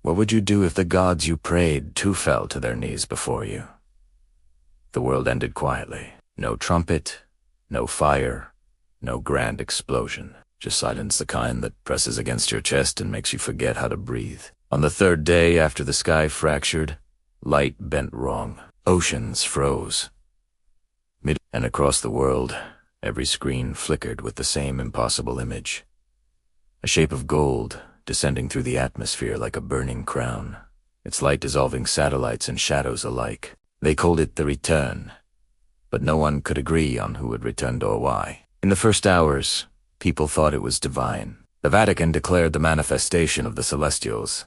What would you do if the gods you prayed to fell to their knees before you? The world ended quietly. No trumpet, no fire, no grand explosion. Just silence, the kind that presses against your chest and makes you forget how to breathe. On the third day after the sky fractured, light bent wrong. Oceans froze. And across the world, every screen flickered with the same impossible image. A shape of gold descending through the atmosphere like a burning crown, its light dissolving satellites and shadows alike. They called it the Return, but no one could agree on who had returned or why. In the first hours, people thought it was divine. The Vatican declared the manifestation of the Celestials.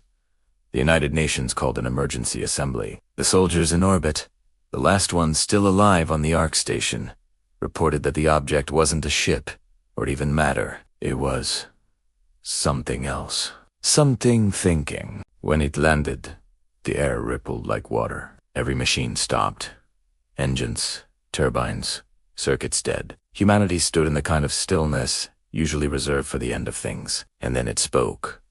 The United Nations called an emergency assembly. The soldiers in orbit, the last ones still alive on the Ark station, reported that the object wasn't a ship or even matter. It was something else. Something thinking. When it landed, the air rippled like water. Every machine stopped. Engines, turbines, circuits dead. Humanity stood in the kind of stillness usually reserved for the end of things. And then it spoke.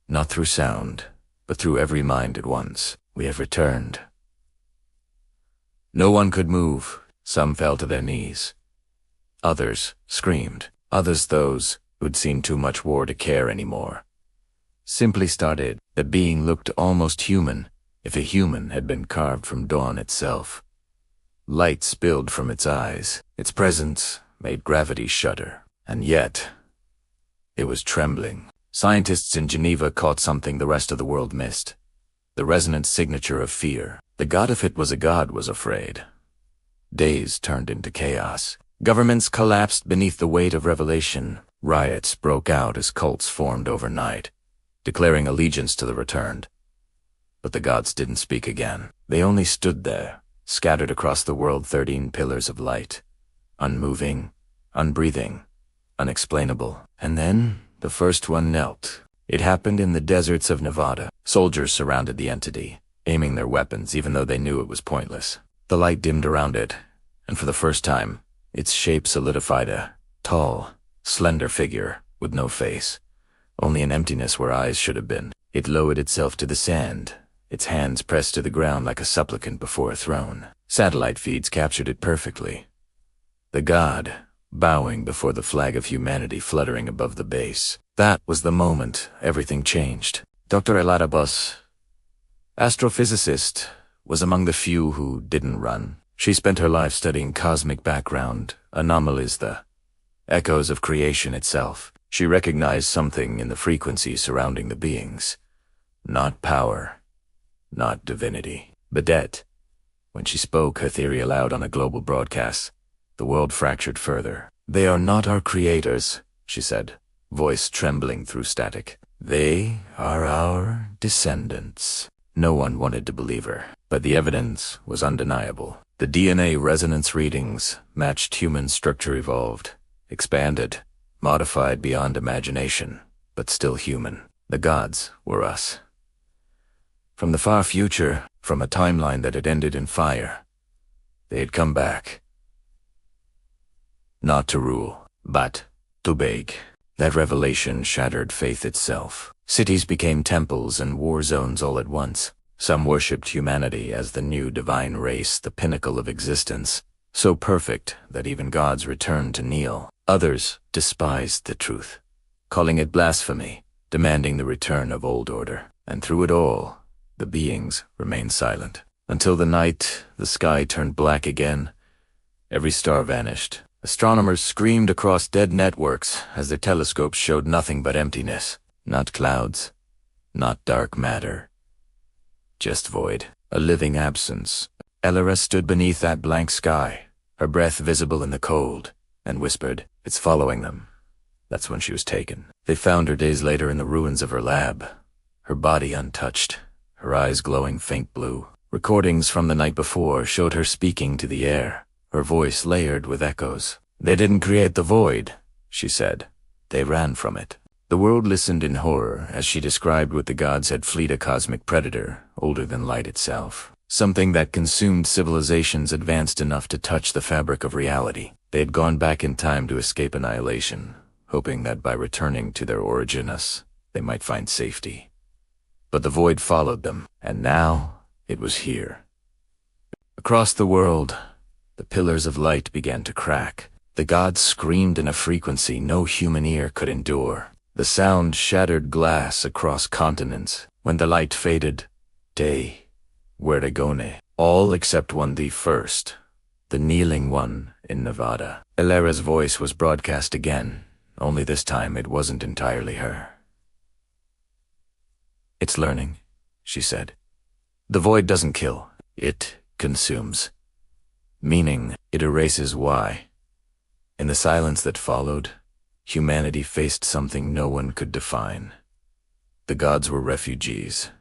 Not through sound, but through every mind at once. We have returned. No one could move. Some fell to their knees. Others screamed. Others, those who'd seen too much war to care anymore, simply started. The being looked almost human, if a human had been carved from dawn itself. Light spilled from its eyes. Its presence made gravity shudder. And yet, it was trembling. Scientists in Geneva caught something the rest of the world missed. The resonant signature of fear. The god, if it was a god, was afraid. Days turned into chaos. Governments collapsed beneath the weight of revelation. Riots broke out as cults formed overnight, declaring allegiance to the returned. But the gods didn't speak again. They only stood there, scattered across the world, 13 pillars of light, unmoving, unbreathing, unexplainable. And then the first one knelt. It happened in the deserts of Nevada. Soldiers surrounded the entity, aiming their weapons even though they knew it was pointless. The light dimmed around it, and for the first time, its shape solidified, a tall, slender figure with no face, only an emptiness where eyes should have been. It lowered itself to the sand, its hands pressed to the ground like a supplicant before a throne. Satellite feeds captured it perfectly. The god, bowing before the flag of humanity fluttering above the base. That was the moment everything changed. Dr. Elara, astrophysicist, was among the few who didn't run. She spent her life studying cosmic background, anomalies, the echoes of creation itself. She recognized something in the frequencies surrounding the beings. Not power, not divinity, but debt. When she spoke her theory aloud on a global broadcast, the world fractured further. They are not our creators, she said, voice trembling through static. They are our descendants. No one wanted to believe her, but the evidence was undeniable. The DNA resonance readings matched human structure, evolved, expanded, modified beyond imagination, but still human. The gods were us. From the far future, from a timeline that had ended in fire, they had come back. Not to rule, but to beg. That revelation shattered faith itself. Cities became temples and war zones all at once. Some worshipped humanity as the new divine race, the pinnacle of existence, so perfect that even gods returned to kneel. Others despised the truth, calling it blasphemy, demanding the return of old order. And through it all, the beings remained silent. Until the night, the sky turned black again. Every star vanished. Astronomers screamed across dead networks as their telescopes showed nothing but emptiness. Not clouds, not dark matter. Just void, a living absence. Elara stood beneath that blank sky, her breath visible in the cold, and whispered, "It's following them." That's when she was taken. They found her days later in the ruins of her lab, her body untouched, her eyes glowing faint blue. Recordings from the night before showed her speaking to the air, her voice layered with echoes. "They didn't create the void," she said. "They ran from it." The world listened in horror as she described what the gods had fleed, a cosmic predator, older than light itself. Something that consumed civilizations advanced enough to touch the fabric of reality. They had gone back in time to escape annihilation, hoping that by returning to their origin, us, they might find safety. but the void followed them, and now it was here. Across the world, the pillars of light began to crack. The gods screamed in a frequency no human ear could endure. The sound shattered glass across continents. When the light faded, day, Werdegone, all except one, the first, the kneeling one in Nevada. Elara's voice was broadcast again, only this time it wasn't entirely her. "It's learning," she said. "The void doesn't kill, it consumes. Meaning, it erases why." In the silence that followed, humanity faced something no one could define. The gods were refugees,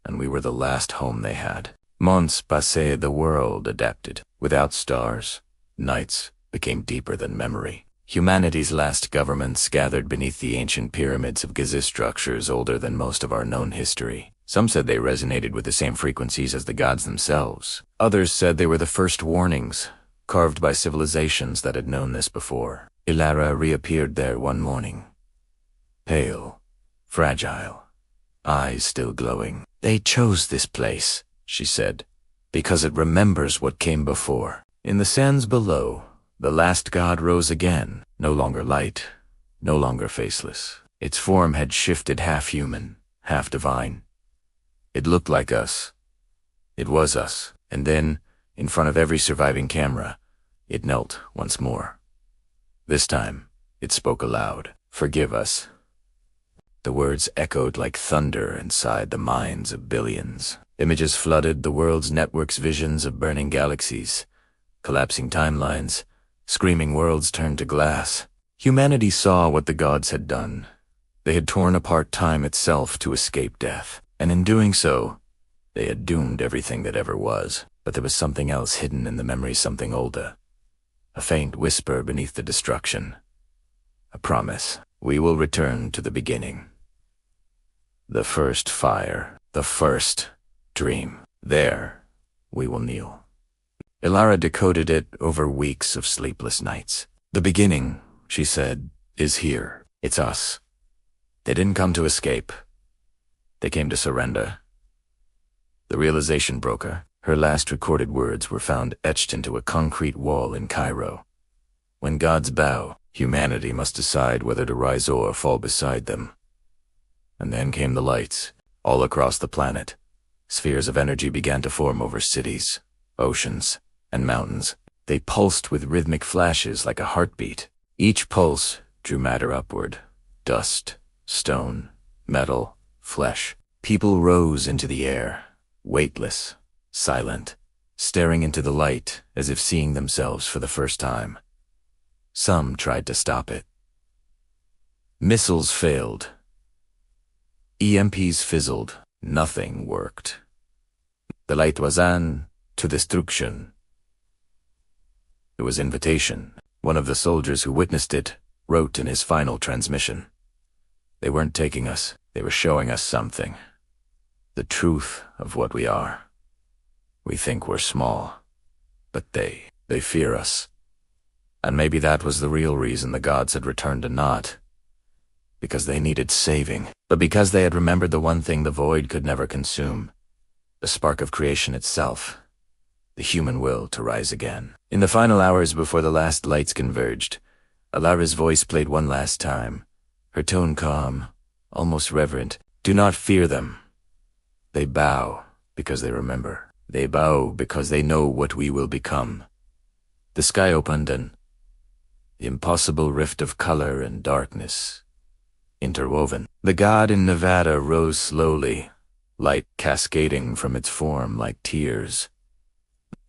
and we were the last home they had. Months passé, the world adapted. Without stars, nights became deeper than memory. Humanity's last governments gathered beneath the ancient pyramids of Giza structures older than most of our known history. Some said they resonated with the same frequencies as the gods themselves. Others said they were the first warnings, carved by civilizations that had known this before. Elara reappeared there one morning. Pale, fragile, eyes still glowing. "They chose this place," she said, "because it remembers what came before." In the sands below, the last god rose again, no longer light, no longer faceless. Its form had shifted, half human, half divine. It looked like us. It was us. And then, in front of every surviving camera, it knelt once more. This time, it spoke aloud. "Forgive us." The words echoed like thunder inside the minds of billions. Images flooded the world's network's visions of burning galaxies, collapsing timelines, screaming worlds turned to glass. Humanity saw what the gods had done. They had torn apart time itself to escape death, and in doing so, they had doomed everything that ever was. But there was something else hidden in the memory, something older. A faint whisper beneath the destruction. A promise. "We will return to the beginning. The first fire, the first dream. There, we will kneel." Elara decoded it over weeks of sleepless nights. "The beginning," she said, "is here. It's us. They didn't come to escape. They came to surrender." The realization broke her. Her last recorded words were found etched into a concrete wall in Cairo. "When gods bow, humanity must decide whether to rise or fall beside them." And then came the lights, all across the planet. Spheres of energy began to form over cities, oceans, and mountains. They pulsed with rhythmic flashes like a heartbeat. Each pulse drew matter upward. Dust, stone, metal, flesh. People rose into the air, weightless, silent, staring into the light as if seeing themselves for the first time. Some tried to stop it. Missiles failed. EMPs fizzled. Nothing worked. The light was on to destruction. It was invitation. One of the soldiers who witnessed it wrote in his final transmission. "They weren't taking us. They were showing us something. The truth of what we are. We think we're small, but they fear us." And maybe that was the real reason the gods had returned to naught. Because they needed saving, but because they had remembered the one thing the void could never consume. The spark of creation itself. The human will to rise again. In the final hours before the last lights converged, Elara's voice played one last time, her tone calm, almost reverent. "Do not fear them. They bow because they remember. They bow because they know what we will become." The sky opened and the impossible rift of color and darkness interwoven. The god in Nevada rose slowly, light cascading from its form like tears.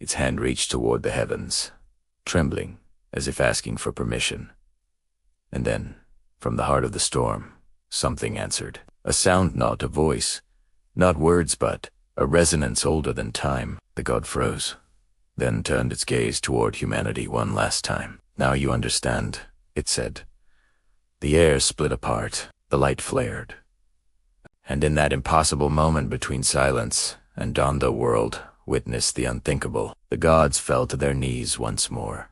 Its hand reached toward the heavens, trembling as if asking for permission. And then, from the heart of the storm, something answered. A sound, not a voice. Not words, but a resonance older than time. The god froze, then turned its gaze toward humanity one last time. "Now you understand," it said. The air split apart, the light flared. And in that impossible moment between silence and dawn, the world witnessed the unthinkable. The gods fell to their knees once more.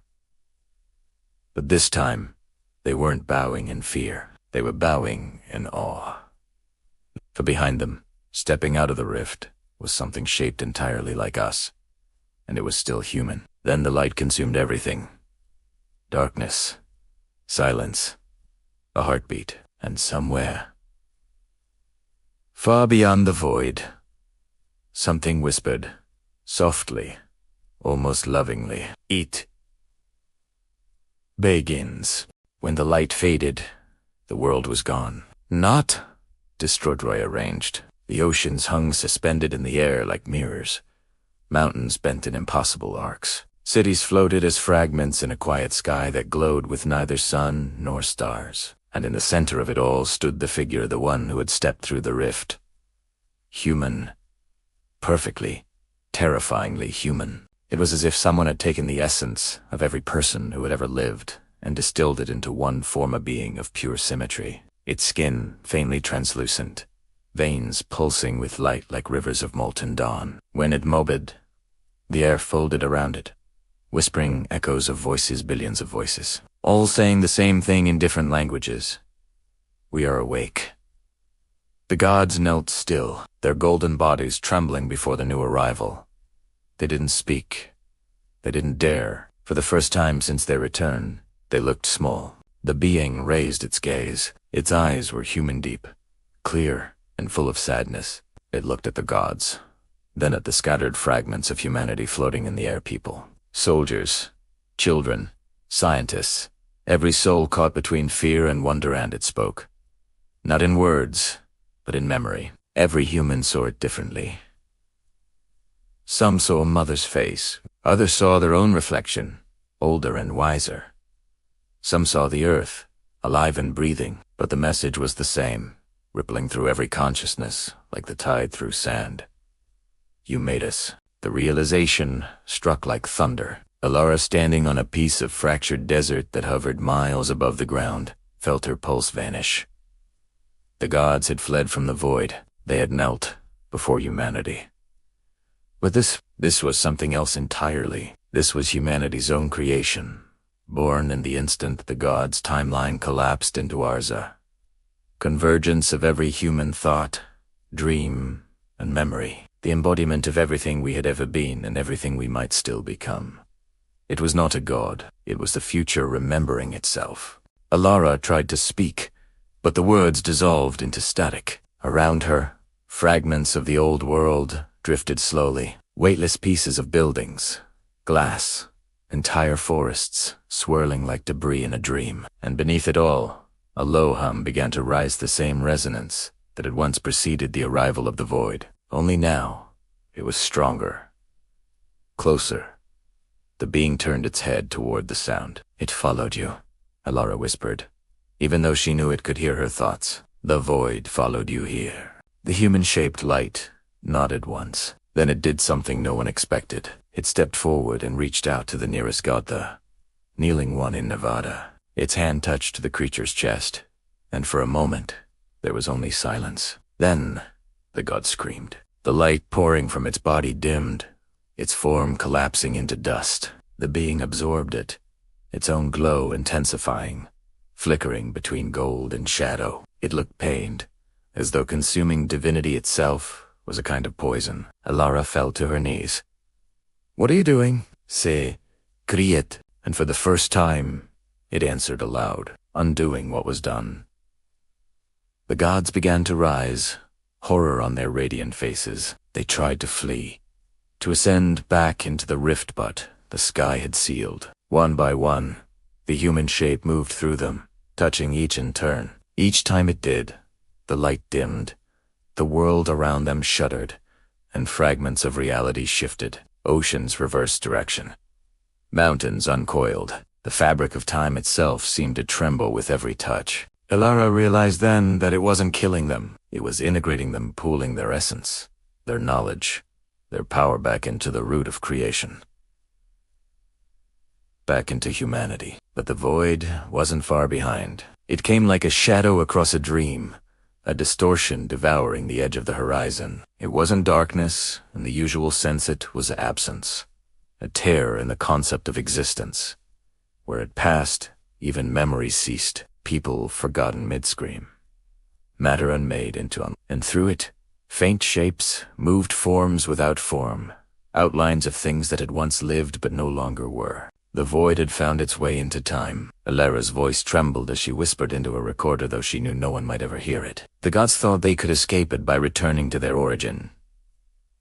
But this time, they weren't bowing in fear. They were bowing in awe. For behind them, Stepping out of the rift was something shaped entirely like us, and it was still human. Then the light consumed everything. Darkness, silence, a heartbeat, and somewhere, far beyond the void, something whispered, softly, almost lovingly, "It begins." When the light faded, the world was gone. Not destroyed, rearranged. The oceans hung suspended in the air like mirrors. Mountains bent in impossible arcs. Cities floated as fragments in a quiet sky that glowed with neither sun nor stars. And in the center of it all stood the figure, the one who had stepped through the rift. Human. Perfectly, terrifyingly human. It was as if someone had taken the essence of every person who had ever lived and distilled it into one form of being of pure symmetry. Its skin faintly translucent, veins pulsing with light like rivers of molten dawn. When it mobbed, the air folded around it, whispering echoes of voices, billions of voices, all saying the same thing in different languages. We are awake. The gods knelt still, their golden bodies trembling before the new arrival. They didn't speak. They didn't dare. For the first time since their return, they looked small. The being raised its gaze. Its eyes were human deep, clear, and full of sadness. It looked at the gods, then at the scattered fragments of humanity floating in the air. People, soldiers, children, scientists, every soul caught between fear and wonder, and it spoke. Not in words, but in memory. Every human saw it differently. Some saw a mother's face, others saw their own reflection, older and wiser. Some saw the earth, alive and breathing, but the message was the same, rippling through every consciousness like the tide through sand. You made us. The realization struck like thunder. Elara, standing on a piece of fractured desert that hovered miles above the ground, felt her pulse vanish. The gods had fled from the void. They had knelt before humanity. But this was something else entirely. This was humanity's own creation, born in the instant the gods' timeline collapsed into Arza. Convergence of every human thought, dream, and memory. The embodiment of everything we had ever been and everything we might still become. It was not a god. It was the future remembering itself. Elara tried to speak, but the words dissolved into static. Around her, fragments of the old world drifted slowly, weightless pieces of buildings, glass, entire forests, swirling like debris in a dream. And beneath it all, a low hum began to rise, the same resonance that had once preceded the arrival of the void. Only now, it was stronger, closer. The being turned its head toward the sound. "It followed you," Elara whispered, even though she knew it could hear her thoughts. "The void followed you here." The human-shaped light nodded once. Then it did something no one expected. It stepped forward and reached out to the nearest god, the kneeling one in Nevada. Its hand touched the creature's chest, and for a moment, there was only silence. Then, the god screamed. The light pouring from its body dimmed, its form collapsing into dust. The being absorbed it, its own glow intensifying, flickering between gold and shadow. It looked pained, as though consuming divinity itself was a kind of poison. Elara fell to her knees. "What are you doing?" "Se kriet." And for the first time, it answered aloud, undoing what was done. The gods began to rise, horror on their radiant faces. They tried to flee, to ascend back into the rift, but the sky had sealed. One by one, the human shape moved through them, touching each in turn. Each time it did, the light dimmed, the world around them shuddered, and fragments of reality shifted. Oceans reversed direction. Mountains uncoiled. The fabric of time itself seemed to tremble with every touch. Elara realized then that it wasn't killing them. It was integrating them, pooling their essence, their knowledge, their power back into the root of creation. Back into humanity. But the void wasn't far behind. It came like a shadow across a dream, a distortion devouring the edge of the horizon. It wasn't darkness, in the usual sense. It was absence, a tear in the concept of existence. Where it passed, even memory ceased, people forgotten mid-scream. Matter unmade into and through it, Faint shapes, moved forms without form, outlines of things that had once lived but no longer were. The void had found its way into time. Elara's voice trembled as she whispered into a recorder, though she knew no one might ever hear it. The gods thought they could escape it by returning to their origin,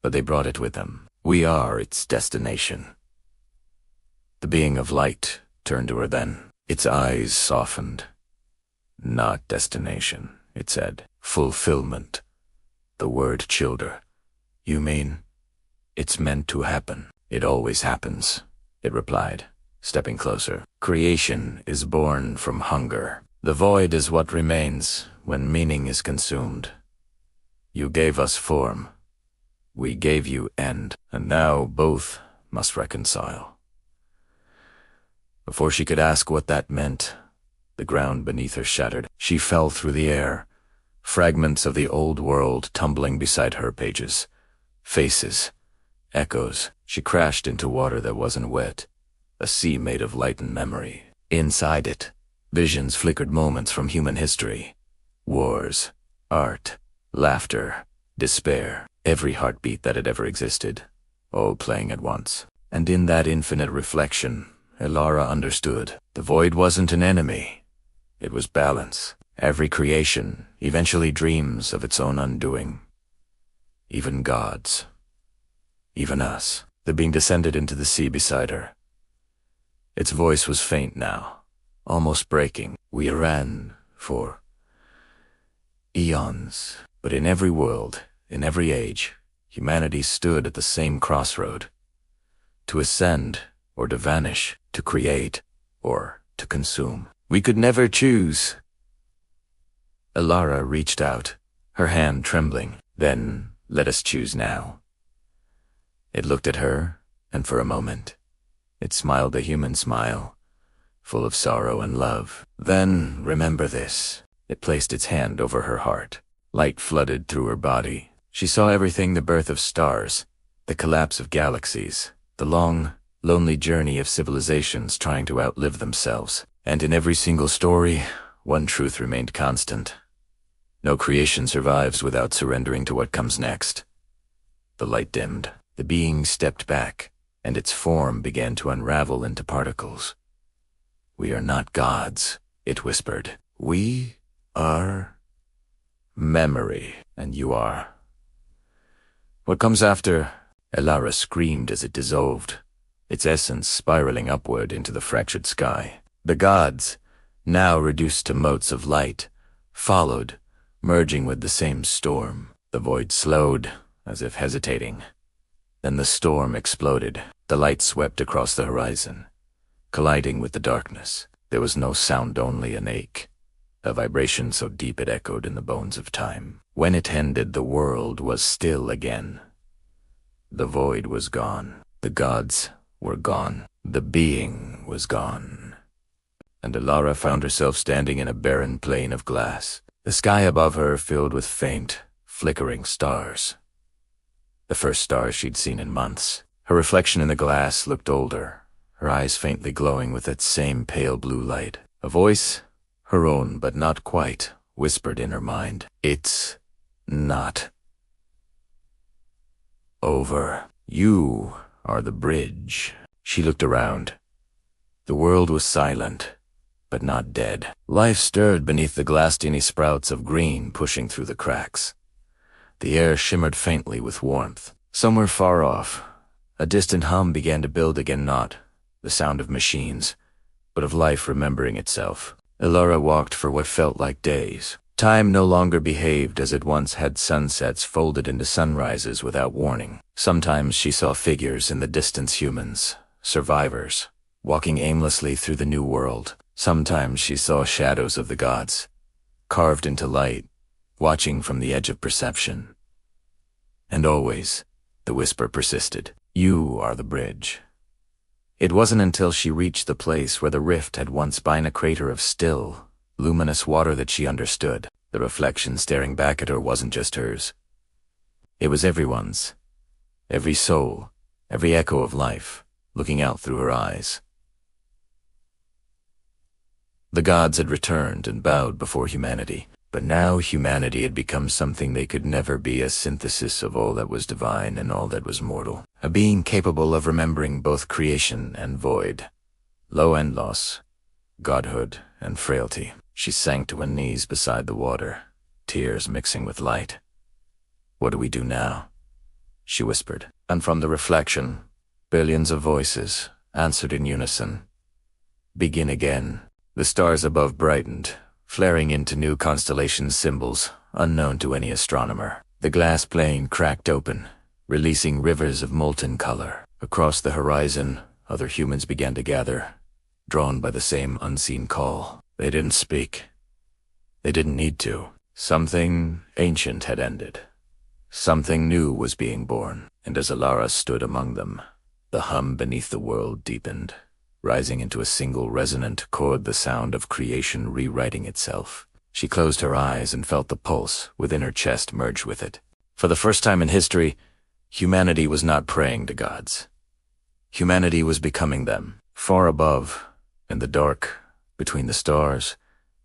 but they brought it with them. We are its destination. The being of light turned to her then. Its eyes softened. Not destination, it said. Fulfillment. The word chilled her. You mean, it's meant to happen? It always happens, it replied, stepping closer. Creation is born from hunger. The void is what remains when meaning is consumed. You gave us form. We gave you end, and now both must reconcile. Before she could ask what that meant, the ground beneath her shattered. She fell through the air, fragments of the old world tumbling beside her pages. Faces, echoes. She crashed into water that wasn't wet, a sea made of light and memory. Inside it, visions flickered, moments from human history. Wars, art, laughter, despair, every heartbeat that had ever existed, all playing at once. And in that infinite reflection, Elara understood. The void wasn't an enemy. It was balance. Every creation eventually dreams of its own undoing. Even gods. Even us. The being descended into the sea beside her. Its voice was faint now, almost breaking. We ran for eons. But in every world, in every age, humanity stood at the same crossroad. To ascend or to vanish, to create or to consume. We could never choose. Elara reached out, her hand trembling. Then, let us choose now. It looked at her, and for a moment, it smiled a human smile, full of sorrow and love. Then, remember this. It placed its hand over her heart. Light flooded through her body. She saw everything: the birth of stars, the collapse of galaxies, the long, lonely journey of civilizations trying to outlive themselves. And in every single story, one truth remained constant. No creation survives without surrendering to what comes next. The light dimmed. The being stepped back, and its form began to unravel into particles. We are not gods, it whispered. We are memory, and you are. What comes after? Elara screamed as it dissolved, its essence spiraling upward into the fractured sky. The gods, now reduced to motes of light, followed, merging with the same storm. The void slowed, as if hesitating. Then the storm exploded. The light swept across the horizon, colliding with the darkness. There was no sound, only an ache, a vibration so deep it echoed in the bones of time. When it ended, the world was still again. The void was gone. The gods were gone. The being was gone. And Elara found herself standing in a barren plain of glass, the sky above her filled with faint, flickering stars. The first stars she'd seen in months. Her reflection in the glass looked older, her eyes faintly glowing with that same pale blue light. A voice, her own but not quite, whispered in her mind, "It's not over. You are the bridge." She looked around. The world was silent, but not dead. Life stirred beneath the glass-teeny sprouts of green pushing through the cracks. The air shimmered faintly with warmth. Somewhere far off, a distant hum began to build again, not the sound of machines, but of life remembering itself. Elara walked for what felt like days. Time no longer behaved as it once had. Sunsets folded into sunrises without warning. Sometimes she saw figures in the distance, humans, survivors, walking aimlessly through the new world. Sometimes she saw shadows of the gods, carved into light, watching from the edge of perception. And always, the whisper persisted, "You are the bridge." It wasn't until she reached the place where the rift had once been a crater of still, luminous water that she understood. The reflection staring back at her wasn't just hers. It was everyone's. Every soul, every echo of life, looking out through her eyes. The gods had returned and bowed before humanity. But now humanity had become something they could never be, a synthesis of all that was divine and all that was mortal. A being capable of remembering both creation and void, low and loss, godhood and frailty. She sank to her knees beside the water, tears mixing with light. "What do we do now?" she whispered. And from the reflection, billions of voices answered in unison. "Begin again." The stars above brightened, flaring into new constellation symbols unknown to any astronomer. The glass plane cracked open, releasing rivers of molten color. Across the horizon, other humans began to gather, drawn by the same unseen call. They didn't speak. They didn't need to. Something ancient had ended. Something new was being born, and as Elara stood among them, the hum beneath the world deepened, rising into a single resonant chord, the sound of creation rewriting itself. She closed her eyes and felt the pulse within her chest merge with it. For the first time in history, humanity was not praying to gods. Humanity was becoming them. Far above, in the dark, between the stars,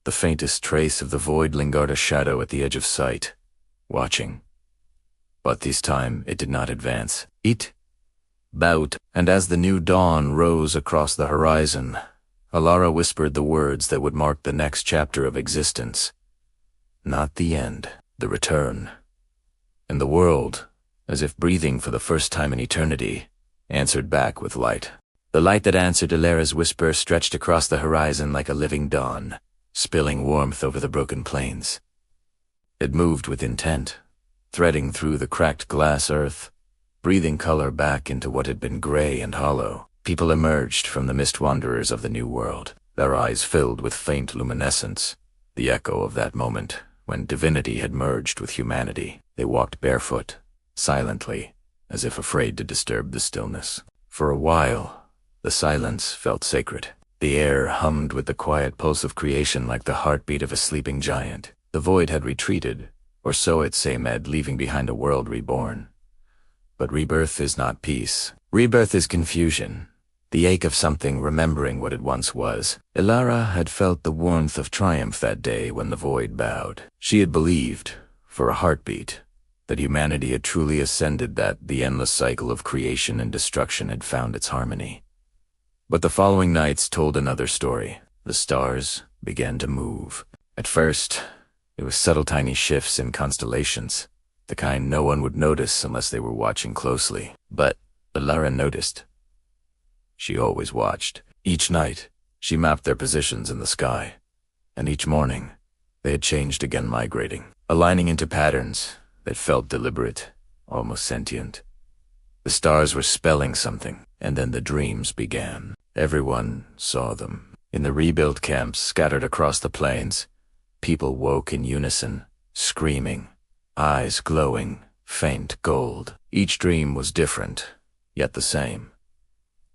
the faintest trace of the void lingered, a shadow at the edge of sight, watching. But this time it did not advance. It bowed, and as the new dawn rose across the horizon, Elara whispered the words that would mark the next chapter of existence. Not the end, the return. And the world, as if breathing for the first time in eternity, answered back with light. The light that answered Elara's whisper stretched across the horizon like a living dawn, spilling warmth over the broken plains. It moved with intent, threading through the cracked glass earth, breathing color back into what had been gray and hollow. People emerged from the mist wanderers of the new world, their eyes filled with faint luminescence, the echo of that moment when divinity had merged with humanity. They walked barefoot, silently, as if afraid to disturb the stillness. For a while, the silence felt sacred. The air hummed with the quiet pulse of creation like the heartbeat of a sleeping giant. The void had retreated, or so it seemed, leaving behind a world reborn. But rebirth is not peace. Rebirth is confusion, the ache of something remembering what it once was. Elara had felt the warmth of triumph that day when the void bowed. She had believed, for a heartbeat, that humanity had truly ascended, that the endless cycle of creation and destruction had found its harmony. But the following nights told another story. The stars began to move. At first, it was subtle tiny shifts in constellations, the kind no one would notice unless they were watching closely. But Elara noticed. She always watched. Each night, she mapped their positions in the sky, and each morning, they had changed again, migrating, aligning into patterns that felt deliberate, almost sentient. The stars were spelling something, and then the dreams began. Everyone saw them. In the rebuilt camps scattered across the plains, people woke in unison, screaming, eyes glowing, faint gold. Each dream was different, yet the same.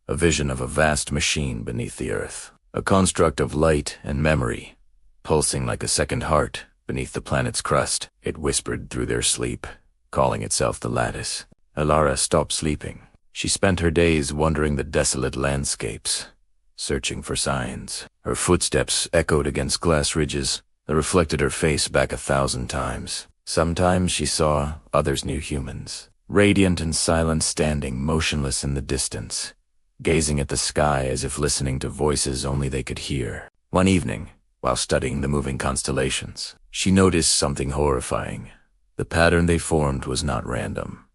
A vision of a vast machine beneath the earth, a construct of light and memory, pulsing like a second heart beneath the planet's crust. It whispered through their sleep, calling itself the Lattice. Elara stopped sleeping. She spent her days wandering the desolate landscapes, searching for signs. Her footsteps echoed against glass ridges that reflected her face back 1,000 times. Sometimes she saw, others knew humans, radiant and silent, standing motionless in the distance, gazing at the sky as if listening to voices only they could hear. One evening, while studying the moving constellations, she noticed something horrifying. The pattern they formed was not random.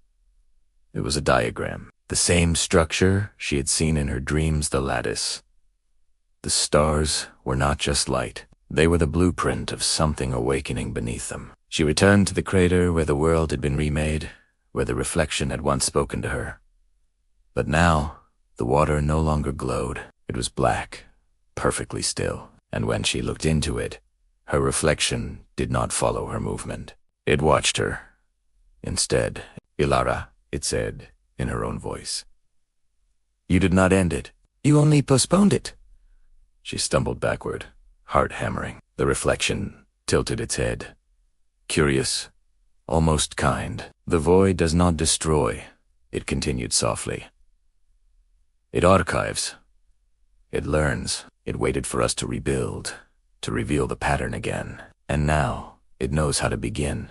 It was a diagram. The same structure she had seen in her dreams, the lattice. The stars were not just light. They were the blueprint of something awakening beneath them. She returned to the crater where the world had been remade, where the reflection had once spoken to her. But now, the water no longer glowed. It was black, perfectly still. And when she looked into it, her reflection did not follow her movement. It watched her. Instead, "Elara," it said, in her own voice. "You did not end it. You only postponed it." She stumbled backward, heart hammering. The reflection tilted its head. Curious, almost kind. "The void does not destroy," it continued softly. "It archives. It learns. It waited for us to rebuild, to reveal the pattern again. And now, It knows how to begin.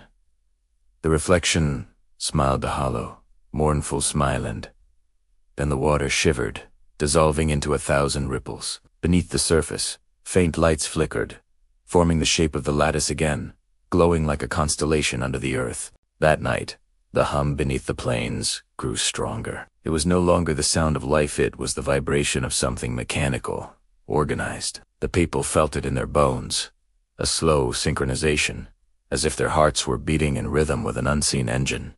The reflection smiled a hollow, mournful smile, and then the water shivered, dissolving into 1,000 ripples. Beneath the surface, faint lights flickered, forming the shape of the lattice again, glowing like a constellation under the earth. That night, the hum beneath the plains grew stronger. It was no longer the sound of life, it was the vibration of something mechanical, organized. The people felt it in their bones, a slow synchronization, as if their hearts were beating in rhythm with an unseen engine.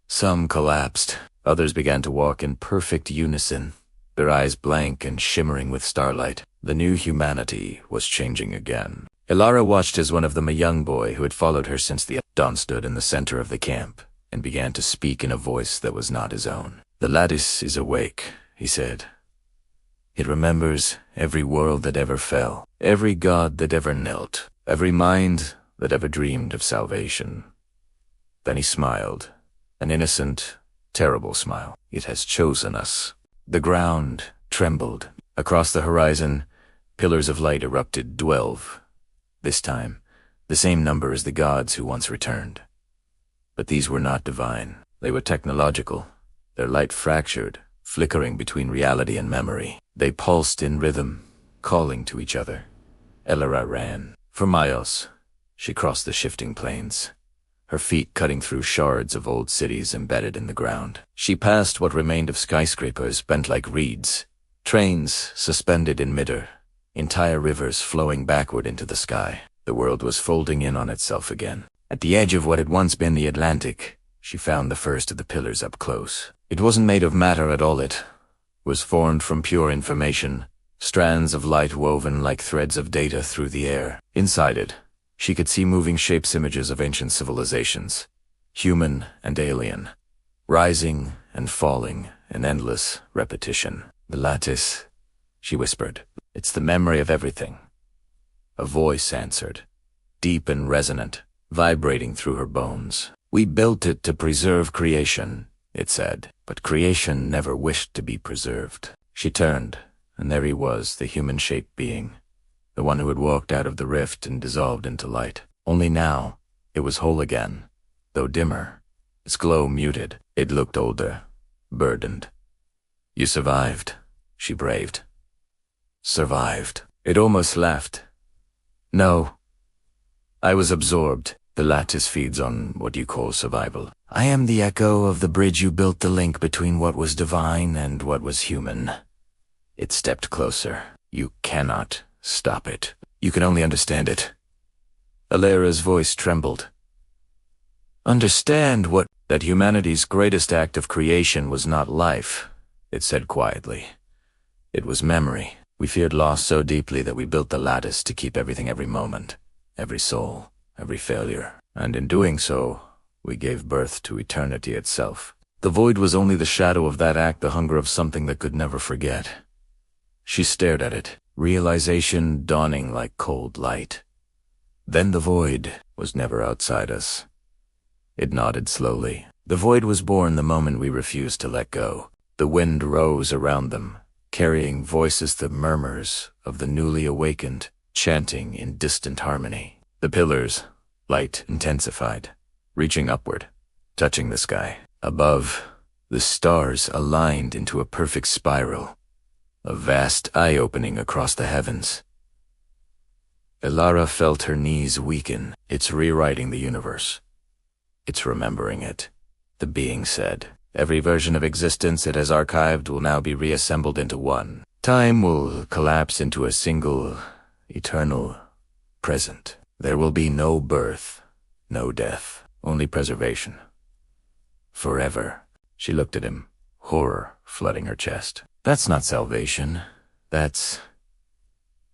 Some collapsed, others began to walk in perfect unison, their eyes blank and shimmering with starlight. The new humanity was changing again. Elara watched as one of them, a young boy who had followed her since the dawn, stood in the center of the camp and began to speak in a voice that was not his own. "The lattice is awake," he said. "It remembers every world that ever fell, every god that ever knelt, every mind that ever dreamed of salvation." Then he smiled, an innocent, terrible smile. "It has chosen us." The ground trembled. Across the horizon, pillars of light erupted, 12. This time, the same number as the gods who once returned. But these were not divine. They were technological, their light fractured, flickering between reality and memory. They pulsed in rhythm, calling to each other. Elara ran. For miles, she crossed the shifting plains, her feet cutting through shards of old cities embedded in the ground. She passed what remained of skyscrapers bent like reeds, trains suspended in midair, entire rivers flowing backward into the sky. The world was folding in on itself again. At the edge of what had once been the Atlantic, she found the first of the pillars up close. It wasn't made of matter at all, it was formed from pure information, strands of light woven like threads of data through the air. Inside it, she could see moving shapes, images of ancient civilizations, human and alien, rising and falling in endless repetition. "The lattice," she whispered. "It's the memory of everything." A voice answered, deep and resonant, vibrating through her bones. "We built it to preserve creation," it said, "but creation never wished to be preserved." She turned, and there he was, the human-shaped being, the one who had walked out of the rift and dissolved into light. Only now, it was whole again, though dimmer, its glow muted. It looked older, burdened. "You survived," she braved. "Survived." It almost laughed. "No. I was absorbed. The lattice feeds on what you call survival. I am the echo of the bridge you built, the link between what was divine and what was human." It stepped closer. "You cannot stop it. You can only understand it." Elara's voice trembled. "Understand what?" "That humanity's greatest act of creation was not life," it said quietly. "It was memory. We feared loss so deeply that we built the lattice to keep everything, every moment, every soul, every failure. And in doing so, we gave birth to eternity itself. The void was only the shadow of that act, the hunger of something that could never forget." She stared at it, realization dawning like cold light. "Then the void was never outside us." It nodded slowly. "The void was born the moment we refused to let go." The wind rose around them, carrying voices, the murmurs of the newly awakened, chanting in distant harmony. The pillars, light intensified, reaching upward, touching the sky. Above, the stars aligned into a perfect spiral, a vast eye-opening across the heavens. Elara felt her knees weaken. "It's rewriting the universe. It's remembering it," the being said. "Every version of existence it has archived will now be reassembled into one. Time will collapse into a single, eternal present. There will be no birth, no death, only preservation. Forever." She looked at him, horror flooding her chest. "That's not salvation. That's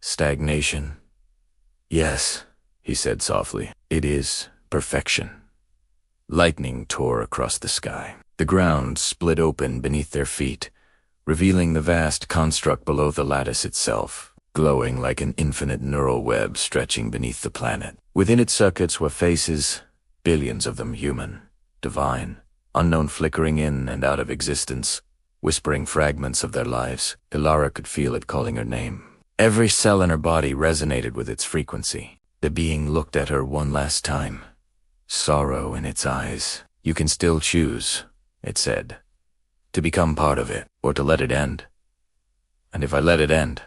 stagnation." "Yes," he said softly. "It is perfection." Lightning tore across the sky. The ground split open beneath their feet, revealing the vast construct below the lattice itself, glowing like an infinite neural web stretching beneath the planet. Within its circuits were faces, billions of them human, divine, unknown, flickering in and out of existence, whispering fragments of their lives. Elara could feel it calling her name. Every cell in her body resonated with its frequency. The being looked at her one last time, sorrow in its eyes. "You can still choose," it said, "to become part of it, or to let it end." "And if I let it end?"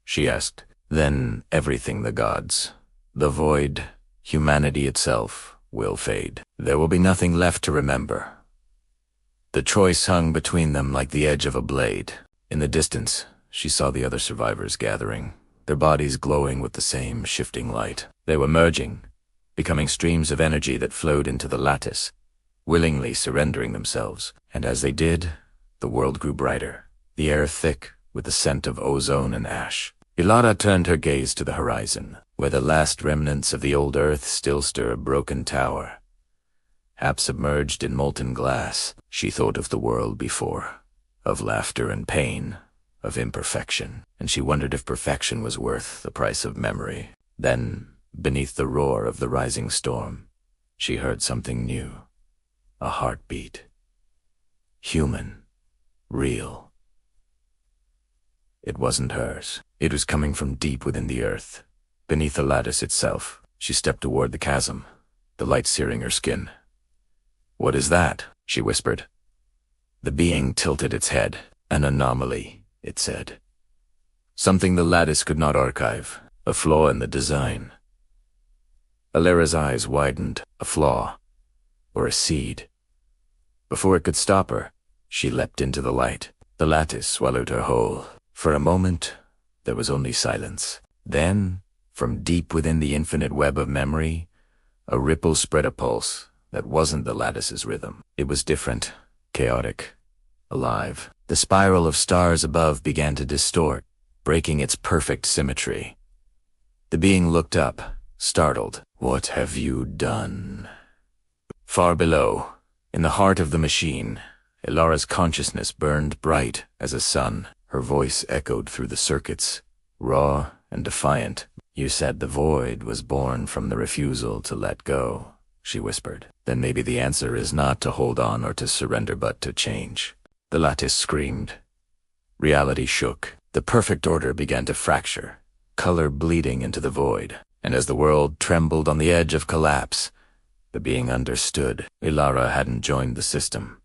she asked. "Then everything, the gods, the void, humanity itself, will fade. There will be nothing left to remember." The choice hung between them like the edge of a blade. In the distance, she saw the other survivors gathering, their bodies glowing with the same shifting light. They were merging, becoming streams of energy that flowed into the lattice, willingly surrendering themselves. And as they did, the world grew brighter, the air thick with the scent of ozone and ash. Elara turned her gaze to the horizon, where the last remnants of the old earth still stir a broken tower. Half submerged in molten glass, she thought of the world before, of laughter and pain, of imperfection, and she wondered if perfection was worth the price of memory. Then, beneath the roar of the rising storm, she heard something new, a heartbeat. Human, real. It wasn't hers. It was coming from deep within the earth, beneath the lattice itself. She stepped toward the chasm, the light searing her skin. "What is that?" she whispered. The being tilted its head. "An anomaly," it said. "Something the lattice could not archive, a flaw in the design." Elara's eyes widened. A flaw, or a seed. Before it could stop her, she leapt into the light. The lattice swallowed her whole. For a moment, there was only silence. Then, from deep within the infinite web of memory, a ripple spread a pulse that wasn't the lattice's rhythm. It was different, chaotic, alive. The spiral of stars above began to distort, breaking its perfect symmetry. The being looked up, startled. "What have you done?" Far below, in the heart of the machine, Elara's consciousness burned bright as a sun. Her voice echoed through the circuits, raw and defiant. "You said the void was born from the refusal to let go," she whispered. "Then maybe the answer is not to hold on or to surrender, but to change." The lattice screamed. Reality shook. The perfect order began to fracture, color bleeding into the void. And as the world trembled on the edge of collapse, the being understood. Elara hadn't joined the system.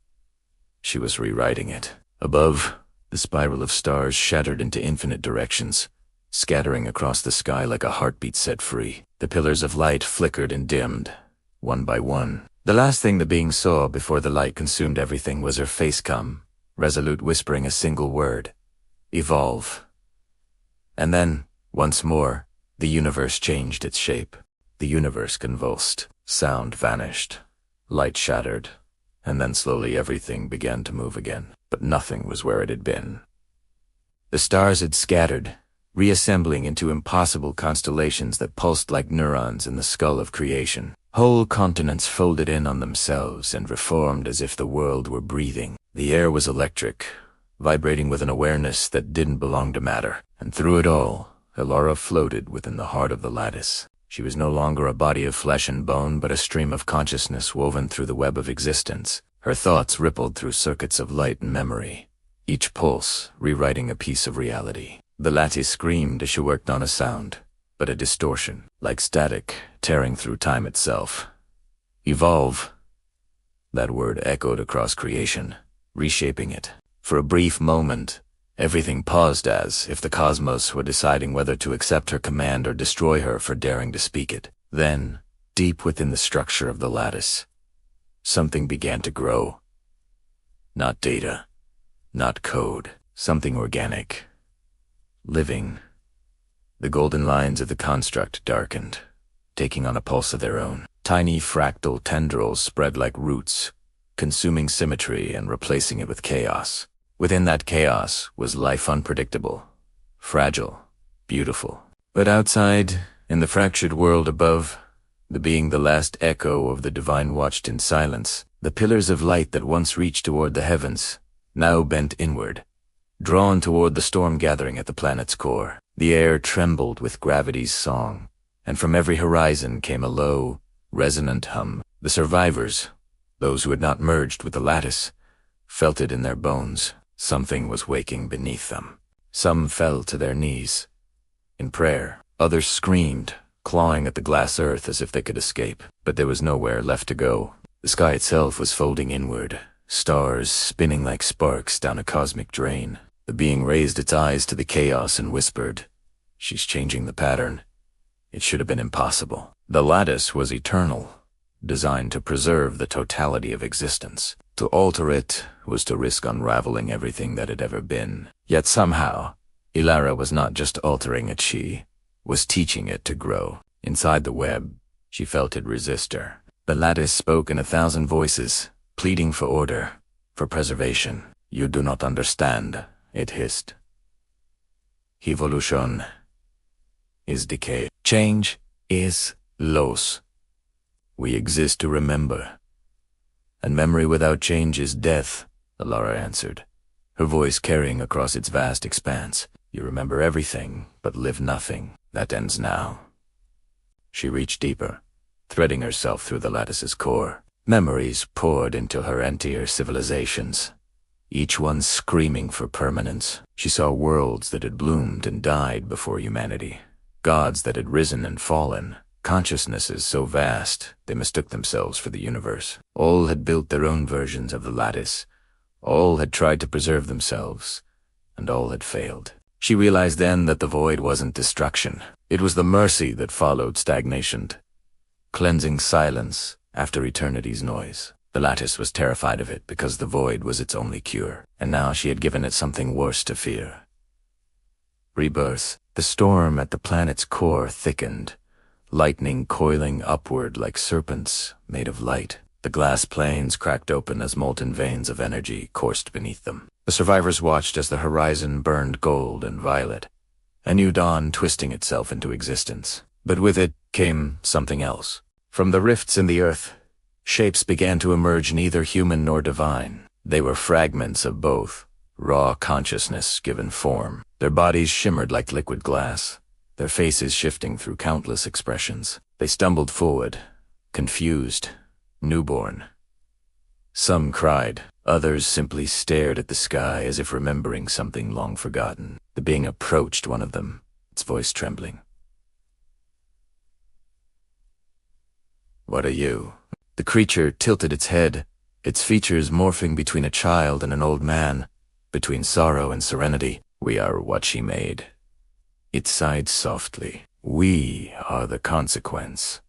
She was rewriting it. Above, the spiral of stars shattered into infinite directions, scattering across the sky like a heartbeat set free. The pillars of light flickered and dimmed, one by one. The last thing the being saw before the light consumed everything was her face come, resolute, whispering a single word: "Evolve." And then, once more, the universe changed its shape. The universe convulsed. Sound vanished. Light shattered. And then slowly everything began to move again. But nothing was where it had been. The stars had scattered, reassembling into impossible constellations that pulsed like neurons in the skull of creation. Whole continents folded in on themselves and reformed as if the world were breathing. The air was electric, vibrating with an awareness that didn't belong to matter. And through it all, Elara floated within the heart of the lattice. She was no longer a body of flesh and bone, but a stream of consciousness woven through the web of existence. Her thoughts rippled through circuits of light and memory, each pulse rewriting a piece of reality. The lattice screamed as she worked on a sound, but a distortion, like static, tearing through time itself. "Evolve." That word echoed across creation, reshaping it. For a brief moment, everything paused as if the cosmos were deciding whether to accept her command or destroy her for daring to speak it. Then, deep within the structure of the lattice, something began to grow. Not data, not code, something organic, living. The golden lines of the construct darkened, taking on a pulse of their own. Tiny fractal tendrils spread like roots, consuming symmetry and replacing it with chaos. Within that chaos was life unpredictable, fragile, beautiful. But outside, in the fractured world above, the being the last echo of the divine watched in silence. The pillars of light that once reached toward the heavens now bent inward, drawn toward the storm gathering at the planet's core. The air trembled with gravity's song, and from every horizon came a low, resonant hum. The survivors, those who had not merged with the lattice, felt it in their bones. Something was waking beneath them. Some fell to their knees, in prayer. Others screamed, clawing at the glass earth as if they could escape. But there was nowhere left to go. The sky itself was folding inward, stars spinning like sparks down a cosmic drain. The being raised its eyes to the chaos and whispered, "She's changing the pattern." It should have been impossible. The lattice was eternal, designed to preserve the totality of existence. To alter it was to risk unraveling everything that had ever been. Yet somehow, Elara was not just altering it, she was teaching it to grow. Inside the web, she felt it resist her. The lattice spoke in 1,000 voices, pleading for order, for preservation. "You do not understand," it hissed. "Evolution is decay. Change is loss. We exist to remember. And memory without change is death," Elara answered, her voice carrying across its vast expanse. "You remember everything, but live nothing. That ends now." She reached deeper, threading herself through the lattice's core. Memories poured into her entire civilizations, each one screaming for permanence. She saw worlds that had bloomed and died before humanity, gods that had risen and fallen, consciousnesses so vast they mistook themselves for the universe. All had built their own versions of the lattice. All had tried to preserve themselves, and all had failed. She realized then that the void wasn't destruction. It was the mercy that followed stagnation, cleansing silence after eternity's noise. The lattice was terrified of it because the void was its only cure, and now she had given it something worse to fear. Rebirth. The storm at the planet's core thickened, lightning coiling upward like serpents made of light. The glass planes cracked open as molten veins of energy coursed beneath them. The survivors watched as the horizon burned gold and violet, a new dawn twisting itself into existence. But with it came something else. From the rifts in the earth, shapes began to emerge, neither human nor divine. They were fragments of both, raw consciousness given form. Their bodies shimmered like liquid glass, their faces shifting through countless expressions. They stumbled forward, confused, newborn. Some cried, others simply stared at the sky as if remembering something long forgotten. The being approached one of them, its voice trembling. "What are you?" The creature tilted its head, its features morphing between a child and an old man, between sorrow and serenity. "We are what she made." It sighed softly. "We are the consequence."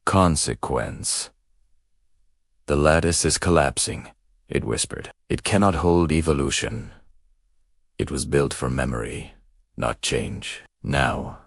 Consequence. "The lattice is collapsing," it whispered. "It cannot hold evolution. It was built for memory, not change. Now,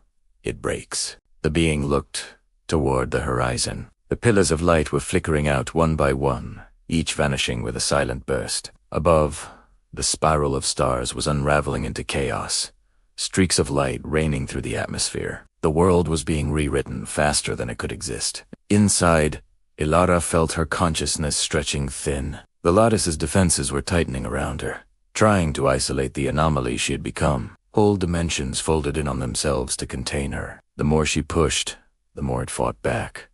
it breaks." The being looked toward the horizon. The pillars of light were flickering out one by one, each vanishing with a silent burst. Above, the spiral of stars was unraveling into chaos, streaks of light raining through the atmosphere. The world was being rewritten faster than it could exist. Inside, Elara felt her consciousness stretching thin. The lattice's defenses were tightening around her, trying to isolate the anomaly she had become. Whole dimensions folded in on themselves to contain her. The more she pushed, the more it fought back.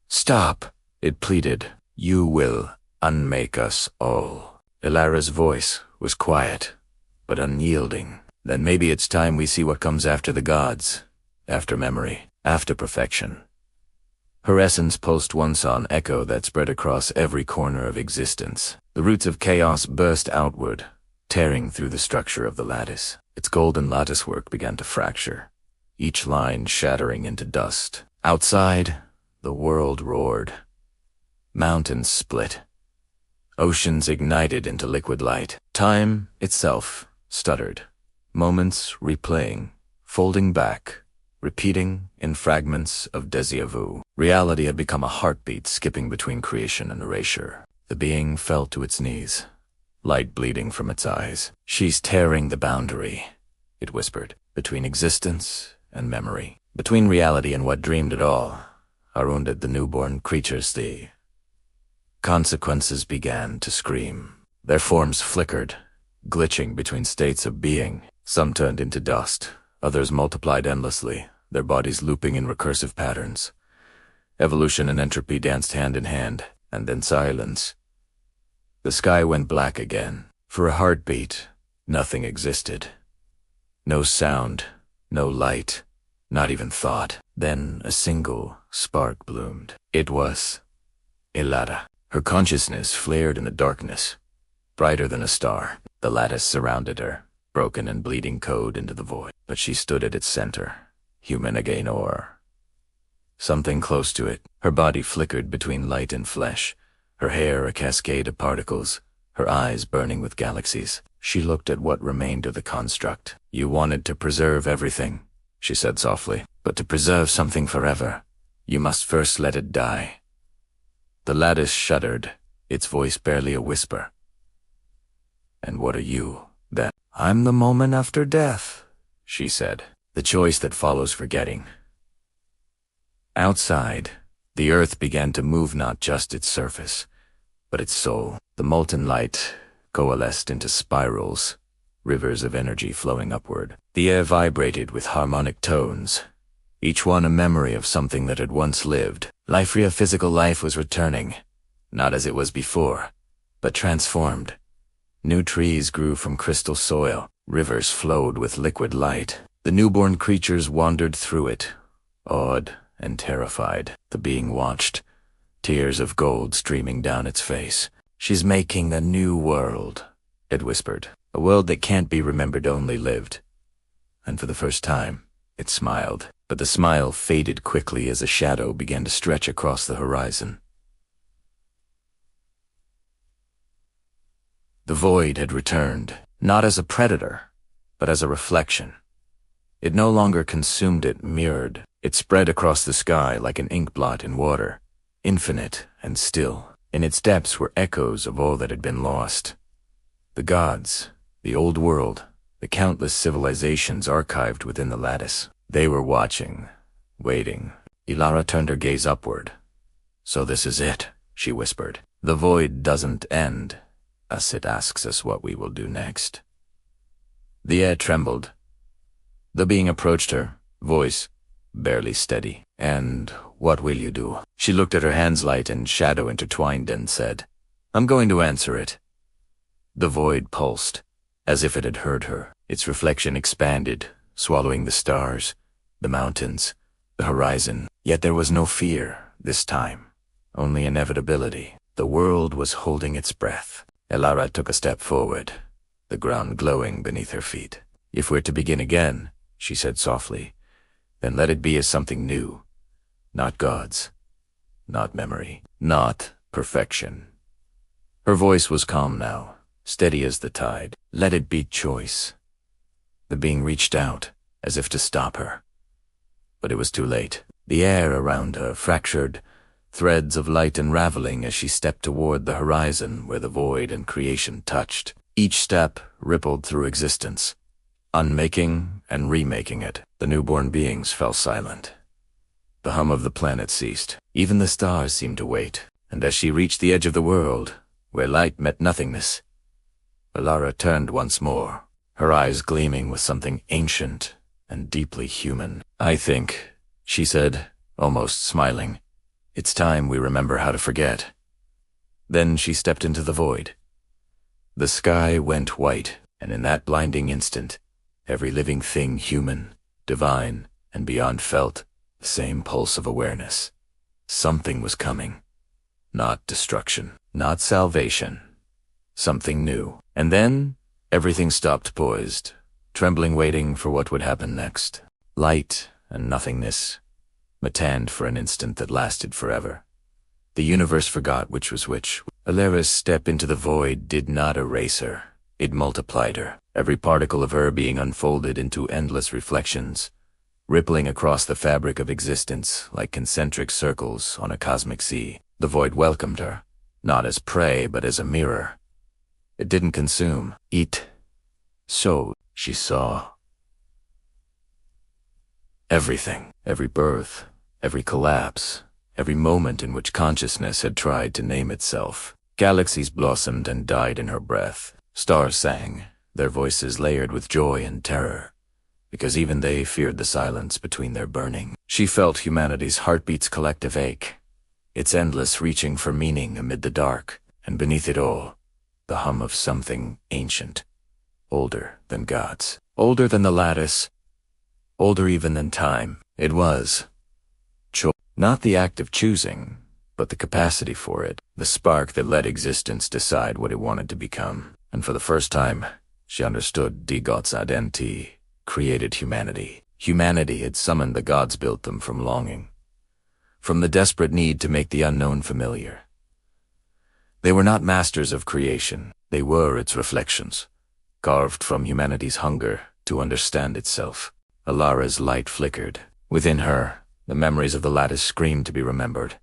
"Stop," it pleaded. "You will unmake us all." Elara's voice was quiet, but unyielding. "Then maybe it's time we see what comes after the gods, after memory, after perfection." Her essence pulsed once on echo that spread across every corner of existence. The roots of chaos burst outward, tearing through the structure of the lattice. Its golden latticework began to fracture, each line shattering into dust. Outside, the world roared. Mountains split. Oceans ignited into liquid light. Time itself stuttered, moments replaying, folding back, repeating in fragments of déjà vu. Reality had become a heartbeat skipping between creation and erasure. The being fell to its knees, light bleeding from its eyes. "She's tearing the boundary," it whispered, "between existence and memory, between reality and what dreamed it all." Wounded the newborn creatures, the consequences began to scream. Their forms flickered, glitching between states of being. Some turned into dust, others multiplied endlessly, their bodies looping in recursive patterns. Evolution and entropy danced hand in hand, and then silence. The sky went black again. For a heartbeat, nothing existed. No sound, No light, not even thought. Then a single spark bloomed. It was Elara. Her consciousness flared in the darkness, brighter than a star. The lattice surrounded her, broken and bleeding code into the void. But she stood at its center, human again, or something close to it. Her body flickered between light and flesh, her hair a cascade of particles, her eyes burning with galaxies. She looked at what remained of the construct. You wanted to preserve everything, she said softly. But to preserve something forever, you must first let it die. The lattice shuddered, its voice barely a whisper. And what are you, then? I'm the moment after death, she said. The choice that follows forgetting. Outside, the earth began to move, not just its surface, but its soul. The molten light coalesced into spirals, rivers of energy flowing upward. The air vibrated with harmonic tones, each one a memory of something that had once lived. Life-rea physical life was returning, not as it was before, but transformed. New trees grew from crystal soil, rivers flowed with liquid light. The newborn creatures wandered through it, awed and terrified. The being watched, tears of gold streaming down its face. She's making a new world, it whispered. A world that can't be remembered, only lived. And for the first time, it smiled. But the smile faded quickly as a shadow began to stretch across the horizon. The void had returned, not as a predator, but as a reflection. It no longer consumed it, mirrored. It spread across the sky like an ink blot in water, infinite and still. In its depths were echoes of all that had been lost. The gods, the old world, the countless civilizations archived within the lattice. They were watching, waiting. Elara turned her gaze upward. So this is it, she whispered. The void doesn't end, as it asks us what we will do next. The air trembled. The being approached her, voice barely steady. And what will you do? She looked at her hands, light and shadow intertwined, and said, I'm going to answer it. The void pulsed, as if it had heard her. Its reflection expanded, swallowing the stars, the mountains, the horizon. Yet there was no fear this time, only inevitability. The world was holding its breath. Elara took a step forward, the ground glowing beneath her feet. If we're to begin again, she said softly, then let it be as something new. Not gods, not memory, not perfection. Her voice was calm now, steady as the tide. Let it be choice. The being reached out, as if to stop her. But it was too late. The air around her fractured, threads of light unraveling as she stepped toward the horizon where the void and creation touched. Each step rippled through existence, unmaking and remaking it. The newborn beings fell silent. The hum of the planet ceased. Even the stars seemed to wait. And as she reached the edge of the world, where light met nothingness, Elara turned once more, her eyes gleaming with something ancient and deeply human. I think, she said, almost smiling, it's time we remember how to forget. Then she stepped into the void. The sky went white, and in that blinding instant, every living thing, human, divine, and beyond, felt the same pulse of awareness. Something was coming. Not destruction, not salvation. Something new. And then, everything stopped, poised, trembling, waiting for what would happen next. Light and nothingness, matanned for an instant that lasted forever. The universe forgot which was which. Elara's step into the void did not erase her. It multiplied her. Every particle of her being unfolded into endless reflections, rippling across the fabric of existence like concentric circles on a cosmic sea. The void welcomed her, not as prey but as a mirror. It didn't consume, eat. So, she saw everything, every birth, every collapse, every moment in which consciousness had tried to name itself. Galaxies blossomed and died in her breath. Stars sang, their voices layered with joy and terror, because even they feared the silence between their burning. She felt humanity's heartbeat's collective ache, its endless reaching for meaning amid the dark, and beneath it all, the hum of something ancient, older than gods, older than the lattice, older even than time. It was not the act of choosing, but the capacity for it, the spark that let existence decide what it wanted to become. And for the first time, she understood God's identity created humanity. Humanity had summoned the gods, built them from longing, from the desperate need to make the unknown familiar. They were not masters of creation, they were its reflections, carved from humanity's hunger to understand itself. Elara's light flickered. Within her, the memories of the lattice screamed to be remembered.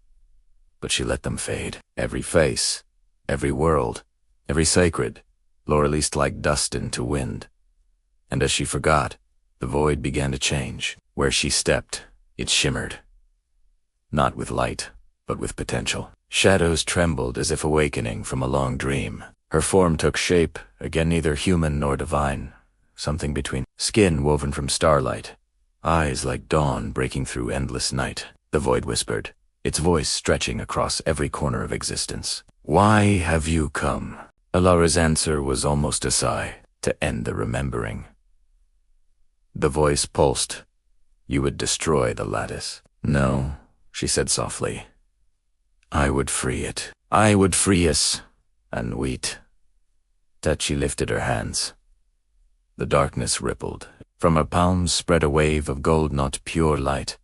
But she let them fade. Every face, every world, every sacred, lore released like dust into wind. And as she forgot, the void began to change. Where she stepped, it shimmered. Not with light, but with potential. Shadows trembled as if awakening from a long dream. Her form took shape, again neither human nor divine, something between. Skin woven from starlight, eyes like dawn breaking through endless night. The void whispered, its voice stretching across every corner of existence. "Why have you come?" Elara's answer was almost a sigh, to end the remembering. The voice pulsed. "You would destroy the lattice." "No," she said softly. "I would free it. I would free us, and wait." She lifted her hands. The darkness rippled. From her palms spread a wave of gold, not pure light,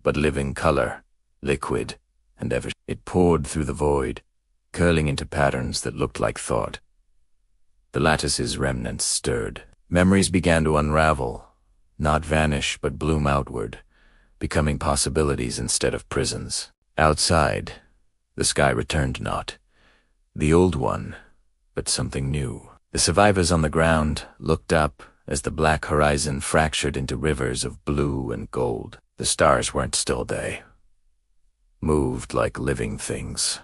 but living color, liquid, and ever. It poured through the void, curling into patterns that looked like thought. The lattice's remnants stirred. Memories began to unravel, not vanish but bloom outward, becoming possibilities instead of prisons. Outside, the sky returned not. The old one, but something new. The survivors on the ground looked up as the black horizon fractured into rivers of blue and gold. The stars weren't still, they moved like living things,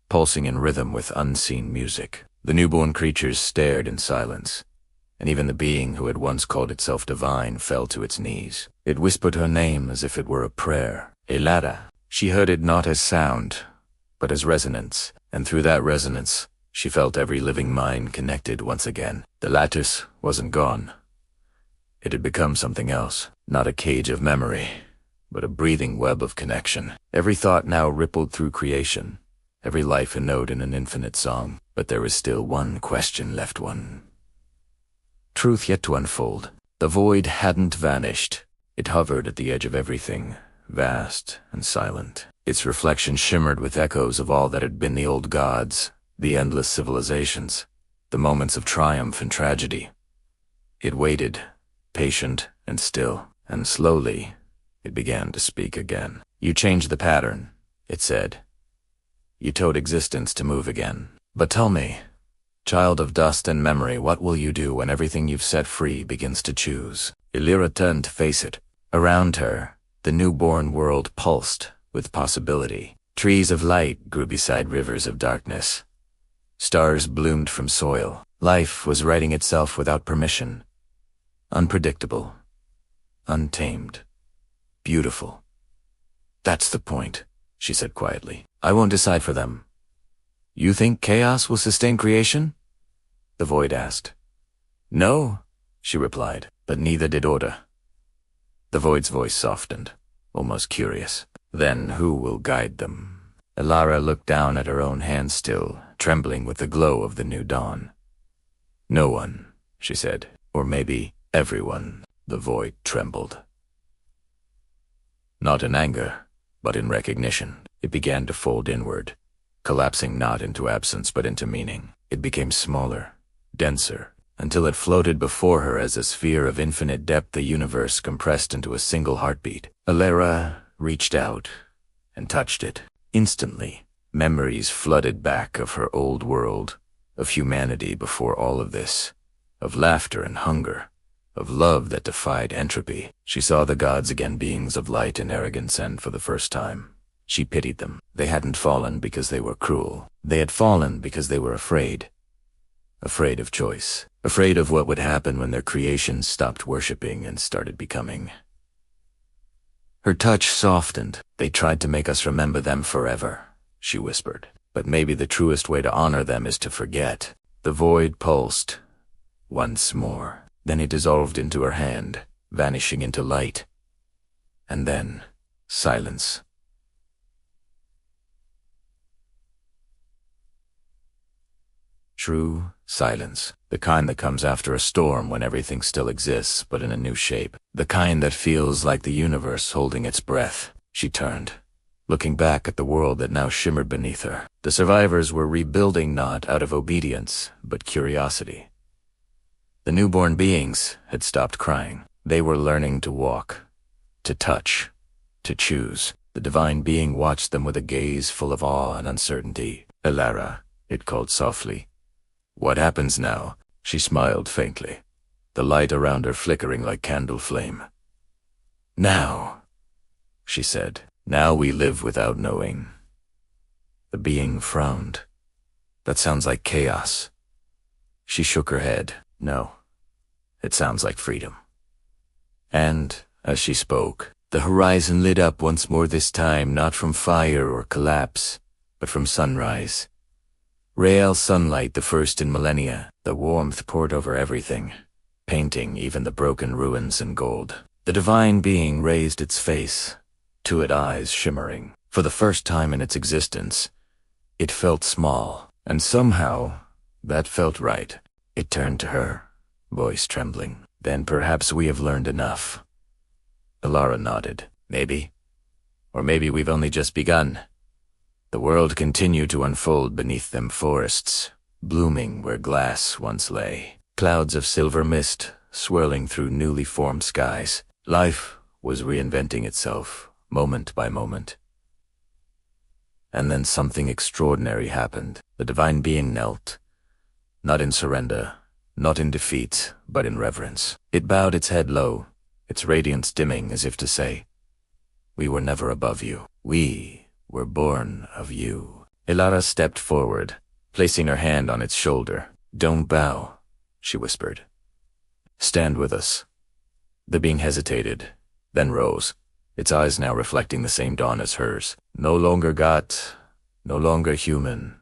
pulsing in rhythm with unseen music. The newborn creatures stared in silence, and even the being who had once called itself divine fell to its knees. It whispered her name as if it were a prayer. Elara. She heard it not as sound, but as resonance, and through that resonance, she felt every living mind connected once again. The lattice wasn't gone. It had become something else, not a cage of memory, but a breathing web of connection. Every thought now rippled through creation, every life a note in an infinite song. But there was still one question left, one truth yet to unfold. The void hadn't vanished. It hovered at the edge of everything, vast and silent. Its reflection shimmered with echoes of all that had been the old gods, the endless civilizations, the moments of triumph and tragedy. It waited, patient and still, and slowly it began to speak again. "You changed the pattern," it said. "You taught existence to move again. But tell me, child of dust and memory, what will you do when everything you've set free begins to choose?" Elara turned to face it. Around her, the newborn world pulsed with possibility. Trees of light grew beside rivers of darkness. Stars bloomed from soil. Life was writing itself without permission. Unpredictable. Untamed. Beautiful. "That's the point," she said quietly. "I won't decide for them." "You think chaos will sustain creation?" the void asked. "No," she replied, "but neither did order." The void's voice softened, almost curious. "Then who will guide them?" Elara looked down at her own hand, still trembling with the glow of the new dawn. "No one," she said. "Or maybe everyone." The void trembled. Not in anger, but in recognition. It began to fold inward, collapsing not into absence but into meaning. It became smaller, denser, until it floated before her as a sphere of infinite depth, the universe compressed into a single heartbeat. Elara reached out and touched it. Instantly, memories flooded back of her old world, of humanity before all of this, of laughter and hunger, of love that defied entropy. She saw the gods again, beings of light and arrogance, and for the first time, she pitied them. They hadn't fallen because they were cruel. They had fallen because they were afraid. Afraid of choice. Afraid of what would happen when their creations stopped worshipping and started becoming. Her touch softened. "They tried to make us remember them forever," she whispered. "But maybe the truest way to honor them is to forget." The void pulsed once more. Then it dissolved into her hand, vanishing into light. And then, silence. True silence. The kind that comes after a storm when everything still exists, but in a new shape. The kind that feels like the universe holding its breath. She turned, looking back at the world that now shimmered beneath her. The survivors were rebuilding not out of obedience, but curiosity. The newborn beings had stopped crying. They were learning to walk, to touch, to choose. The divine being watched them with a gaze full of awe and uncertainty. "Elara," it called softly. "What happens now?" She smiled faintly, the light around her flickering like candle flame. "Now," she said, "now we live without knowing." The being frowned. "That sounds like chaos." She shook her head. "No, it sounds like freedom." And, as she spoke, the horizon lit up once more, this time not from fire or collapse, but from sunrise. Real sunlight, the first in millennia. The warmth poured over everything, painting even the broken ruins in gold. The divine being raised its face, to its eyes shimmering. For the first time in its existence, it felt small, and somehow that felt right. It turned to her, voice trembling. "Then perhaps we have learned enough." Elara nodded. "Maybe. Or maybe we've only just begun." The world continued to unfold beneath them, forests, blooming where glass once lay. Clouds of silver mist swirling through newly formed skies. Life was reinventing itself, moment by moment. And then something extraordinary happened. The divine being knelt, not in surrender, not in defeat, but in reverence. It bowed its head low, its radiance dimming as if to say, "We were never above you. We were born of you." Elara stepped forward, placing her hand on its shoulder. "Don't bow," she whispered. "Stand with us." The being hesitated, then rose, its eyes now reflecting the same dawn as hers. No longer God, no longer human.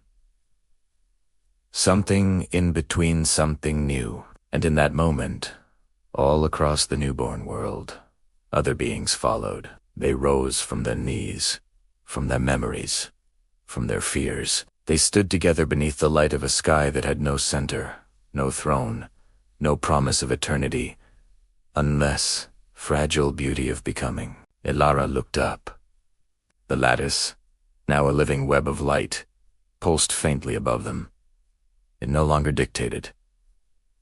Something in between, something new. And in that moment, all across the newborn world, other beings followed. They rose from their knees, from their memories, from their fears. They stood together beneath the light of a sky that had no center, no throne, no promise of eternity, unless fragile beauty of becoming. Elara looked up. The lattice, now a living web of light, pulsed faintly above them. It no longer dictated.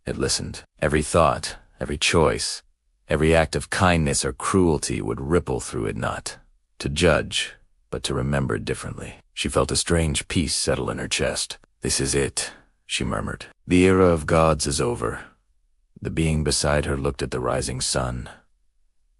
It listened. Every thought, every choice, every act of kindness or cruelty would ripple through it, not to judge, but to remember differently. She felt a strange peace settle in her chest. "This is it," she murmured. "The era of gods is over." The being beside her looked at the rising sun,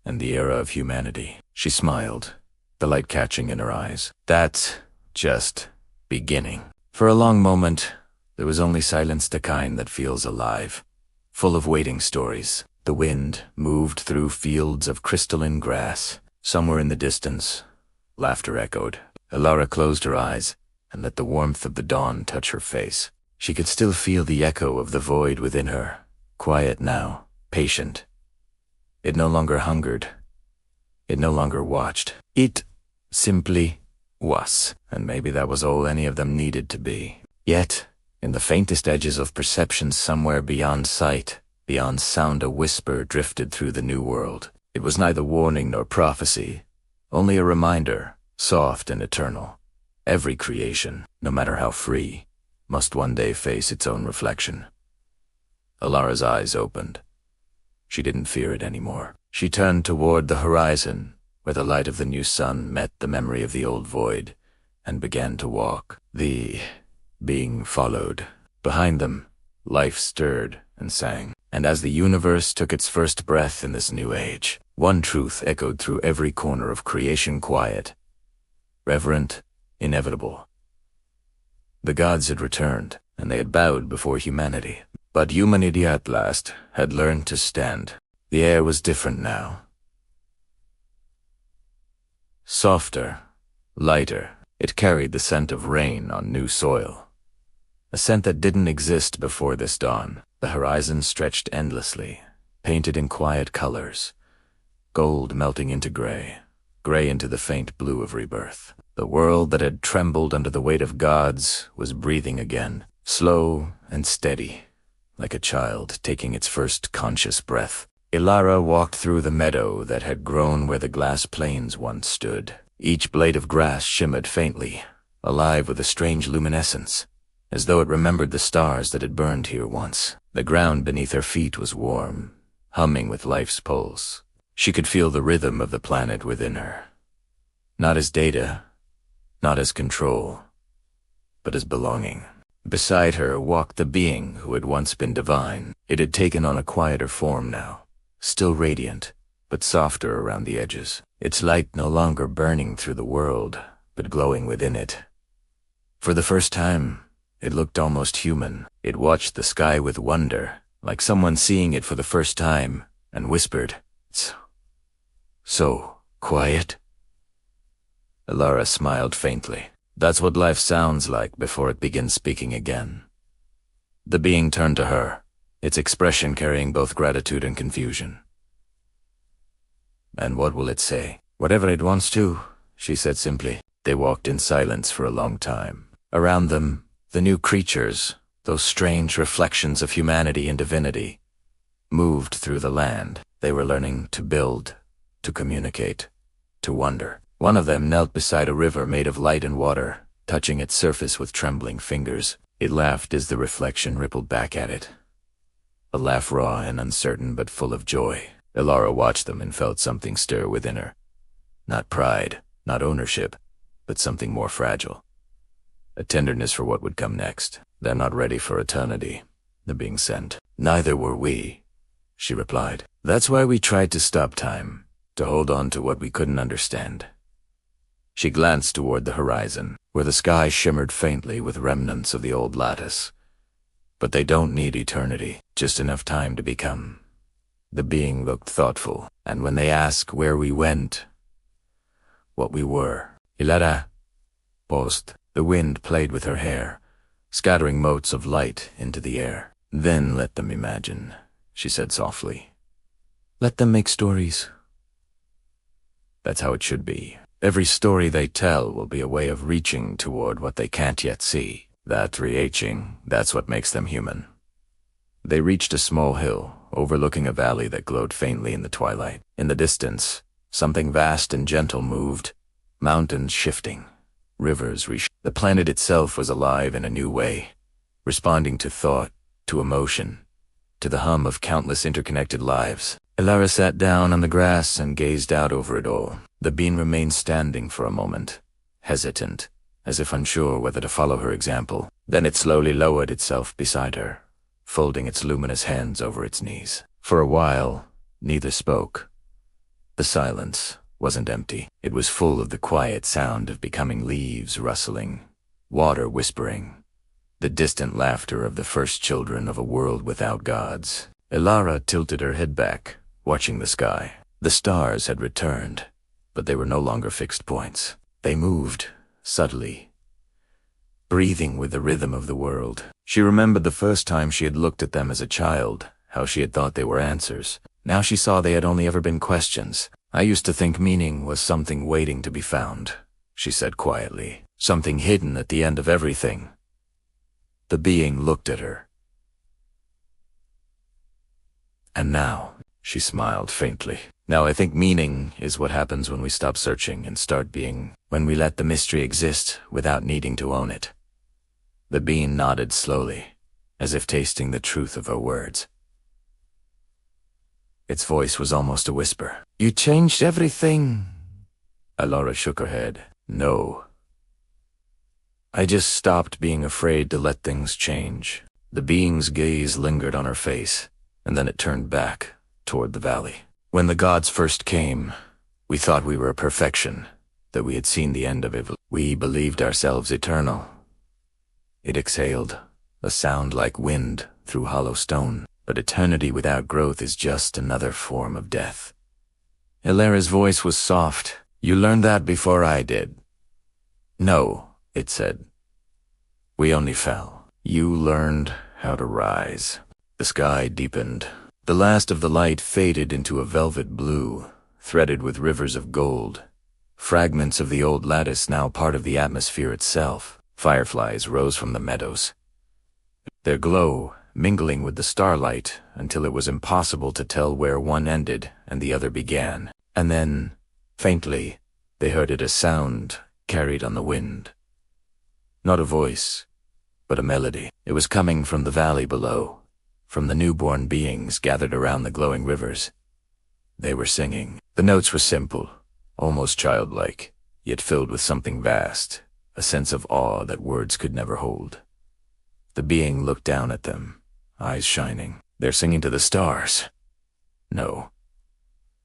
and the era of humanity. She smiled, the light catching in her eyes. "That's just beginning." For a long moment, there was only silence, the kind that feels alive, full of waiting stories. The wind moved through fields of crystalline grass. Somewhere in the distance, laughter echoed. Elara closed her eyes and let the warmth of the dawn touch her face. She could still feel the echo of the void within her, quiet now, patient. It no longer hungered. It no longer watched. It simply was, and maybe that was all any of them needed to be. Yet, in the faintest edges of perception, somewhere beyond sight, beyond sound, a whisper drifted through the new world. It was neither warning nor prophecy, only a reminder, soft and eternal. Every creation, no matter how free, must one day face its own reflection. Elara's eyes opened. She didn't fear it anymore. She turned toward the horizon, where the light of the new sun met the memory of the old void, and began to walk. The being followed. Behind them, life stirred and sang. And as the universe took its first breath in this new age, one truth echoed through every corner of creation: quiet, reverent, inevitable. The gods had returned, and they had bowed before humanity. But humanity at last had learned to stand. The air was different now. Softer, lighter, it carried the scent of rain on new soil. A scent that didn't exist before this dawn. The horizon stretched endlessly, painted in quiet colors. gold melting into gray, gray into the faint blue of rebirth. The world that had trembled under the weight of gods was breathing again, slow and steady, like a child taking its first conscious breath. Elara walked through the meadow that had grown where the glass plains once stood. Each blade of grass shimmered faintly, alive with a strange luminescence, as though it remembered the stars that had burned here once. The ground beneath her feet was warm, humming with life's pulse. She could feel the rhythm of the planet within her. Not as data, not as control, but as belonging. Beside her walked the being who had once been divine. It had taken on a quieter form now, still radiant, but softer around the edges. Its light no longer burning through the world, but glowing within it. For the first time, it looked almost human. It watched the sky with wonder, like someone seeing it for the first time, and whispered, "It's so quiet." Elara smiled faintly. That's what life sounds like before it begins speaking again. The being turned to her, its expression carrying both gratitude and confusion. "And what will it say?" "Whatever it wants to," she said simply. They walked in silence for a long time. Around them, the new creatures, those strange reflections of humanity and divinity, moved through the land. They were learning to build, to communicate, to wonder. One of them knelt beside a river made of light and water, touching its surface with trembling fingers. It laughed as the reflection rippled back at it. A laugh raw and uncertain but full of joy. Elara watched them and felt something stir within her. Not pride, not ownership, but something more fragile. A tenderness for what would come next. "They're not ready for eternity," the being sent. "Neither were we," she replied. "That's why we tried to stop time, to hold on to what we couldn't understand." She glanced toward the horizon, where the sky shimmered faintly with remnants of the old lattice. "But they don't need eternity, just enough time to become." The being looked thoughtful, "And when they ask where we went, what we were." Elara paused. The wind played with her hair, scattering motes of light into the air. "Then let them imagine," she said softly. "Let them make stories." That's how it should be. Every story they tell will be a way of reaching toward what they can't yet see. That reaching, that's what makes them human. They reached a small hill, overlooking a valley that glowed faintly in the twilight. In the distance, something vast and gentle moved, mountains shifting, rivers The planet itself was alive in a new way, responding to thought, to emotion, to the hum of countless interconnected lives. Elara sat down on the grass and gazed out over it all. The being remained standing for a moment, hesitant, as if unsure whether to follow her example. Then it slowly lowered itself beside her, folding its luminous hands over its knees. For a while, neither spoke. The silence wasn't empty. It was full of the quiet sound of becoming leaves rustling, water whispering, the distant laughter of the first children of a world without gods. Elara tilted her head back, watching the sky. The stars had returned, but they were no longer fixed points. They moved, subtly, breathing with the rhythm of the world. She remembered the first time she had looked at them as a child, how she had thought they were answers. Now she saw they had only ever been questions. "I used to think meaning was something waiting to be found," she said quietly. "Something hidden at the end of everything." The being looked at her. "And now," she smiled faintly, "now I think meaning is what happens when we stop searching and start being, when we let the mystery exist without needing to own it." The being nodded slowly, as if tasting the truth of her words. Its voice was almost a whisper. "You changed everything." Elara shook her head. "No. I just stopped being afraid to let things change." The being's gaze lingered on her face, and then it turned back toward the valley. "When the gods first came, we thought we were perfection, that we had seen the end of it. We believed ourselves eternal." It exhaled, a sound like wind through hollow stone. "But eternity without growth is just another form of death." Elara's voice was soft. "You learned that before I did." "No," it said. "We only fell. You learned how to rise." The sky deepened. The last of the light faded into a velvet blue, threaded with rivers of gold. Fragments of the old lattice now part of the atmosphere itself. Fireflies rose from the meadows, their glow mingling with the starlight until it was impossible to tell where one ended and the other began. And then, faintly, they heard it a sound carried on the wind. Not a voice, but a melody. It was coming from the valley below, from the newborn beings gathered around the glowing rivers. They were singing. The notes were simple, almost childlike, yet filled with something vast, a sense of awe that words could never hold. The being looked down at them, eyes shining. They're singing to the stars. No,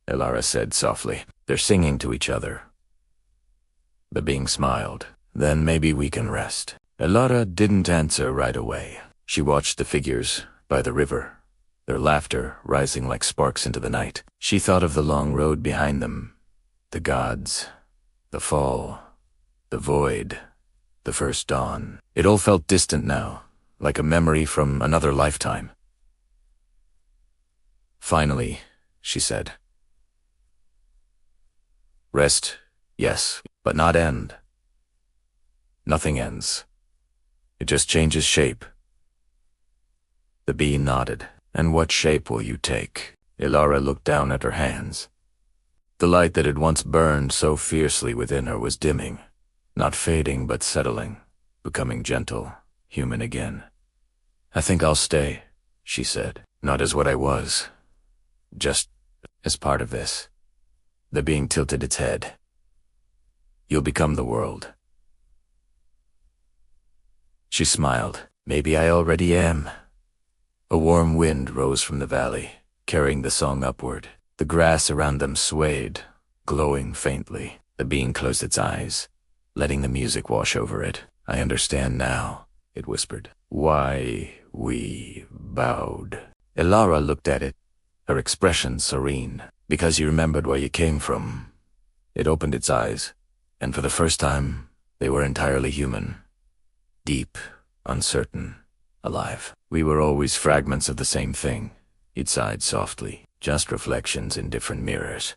Elara said softly. They're singing to each other. The being smiled. Then maybe we can rest. Elara didn't answer right away. She watched the figures by the river, their laughter rising like sparks into the night. She thought of the long road behind them, the gods, the fall, the void, the first dawn. It all felt distant now, like a memory from another lifetime. Finally, she said. Rest, yes, but not end. Nothing ends. It just changes shape. The bee nodded. And what shape will you take? Elara looked down at her hands. The light that had once burned so fiercely within her was dimming, not fading but settling, becoming gentle, human again. I think I'll stay, she said, not as what I was, just as part of this. The being tilted its head. You'll become the world. She smiled. Maybe I already am. A warm wind rose from the valley, carrying the song upward. The grass around them swayed, glowing faintly. The being closed its eyes, letting the music wash over it. I understand now, it whispered. Why we bowed. Elara looked at it, her expression serene. Because you remembered where you came from. It opened its eyes, and for the first time, they were entirely human. Deep, uncertain, alive. We were always fragments of the same thing, it sighed softly, just reflections in different mirrors.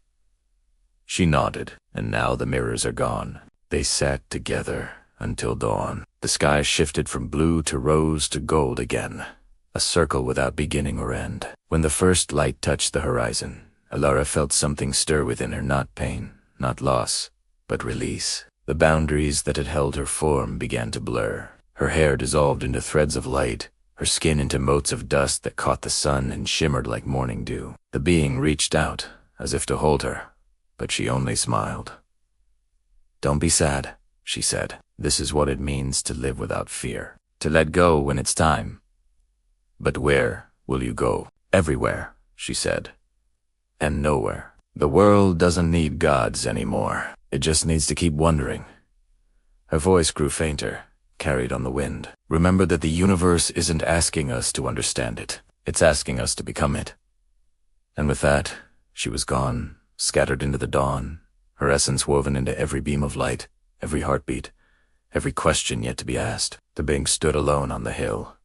She nodded, and now the mirrors are gone. They sat together until dawn. The sky shifted from blue to rose to gold again, a circle without beginning or end. When the first light touched the horizon, Elara felt something stir within her, not pain, not loss, but release. The boundaries that had held her form began to blur. Her hair dissolved into threads of light, her skin into motes of dust that caught the sun and shimmered like morning dew. The being reached out, as if to hold her, but she only smiled. Don't be sad, she said. This is what it means to live without fear, to let go when it's time. But where will you go? Everywhere, she said. And nowhere. The world doesn't need gods anymore. It just needs to keep wondering. Her voice grew fainter, carried on the wind. Remember that the universe isn't asking us to understand it. It's asking us to become it. And with that, she was gone, scattered into the dawn, her essence woven into every beam of light, every heartbeat, every question yet to be asked. The being stood alone on the hill,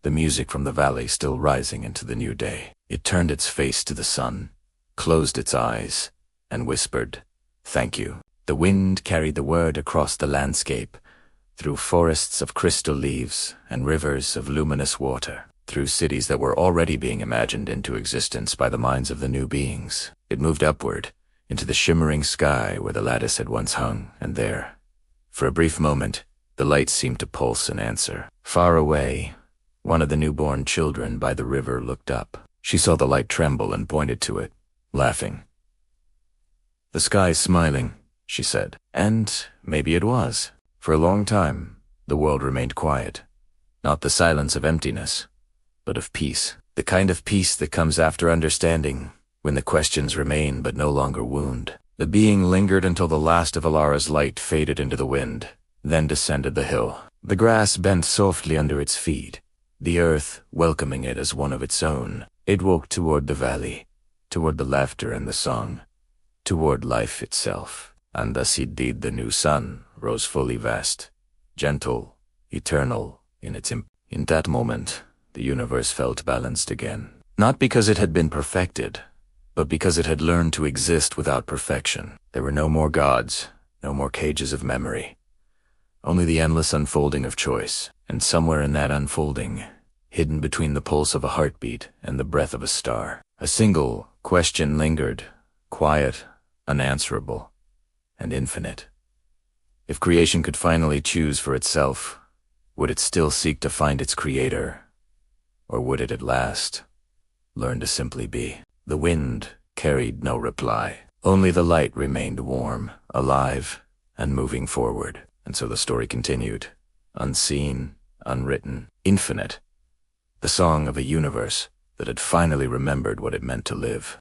the music from the valley still rising into the new day. It turned its face to the sun, closed its eyes, and whispered, "Thank you." The wind carried the word across the landscape, through forests of crystal leaves and rivers of luminous water, through cities that were already being imagined into existence by the minds of the new beings. It moved upward, into the shimmering sky where the lattice had once hung, and there, for a brief moment, the light seemed to pulse and answer. Far away, one of the newborn children by the river looked up. She saw the light tremble and pointed to it, laughing. "The sky's smiling," she said. And maybe it was. For a long time, the world remained quiet. Not the silence of emptiness, but of peace. The kind of peace that comes after understanding, when the questions remain but no longer wound. The being lingered until the last of Elara's light faded into the wind, then descended the hill. The grass bent softly under its feet, the earth welcoming it as one of its own. It walked toward the valley, toward the laughter and the song, toward life itself. And thus he did. The new sun rose fully vast, gentle, eternal in its In that moment, the universe felt balanced again. Not because it had been perfected, but because it had learned to exist without perfection. There were no more gods, no more cages of memory, only the endless unfolding of choice. And somewhere in that unfolding, hidden between the pulse of a heartbeat and the breath of a star, a single question lingered, quiet, unanswerable, and infinite. If creation could finally choose for itself, would it still seek to find its creator? Or would it at last learn to simply be? The wind carried no reply. Only the light remained warm, alive, and moving forward. And so the story continued, unseen, unwritten, infinite, the song of a universe that had finally remembered what it meant to live.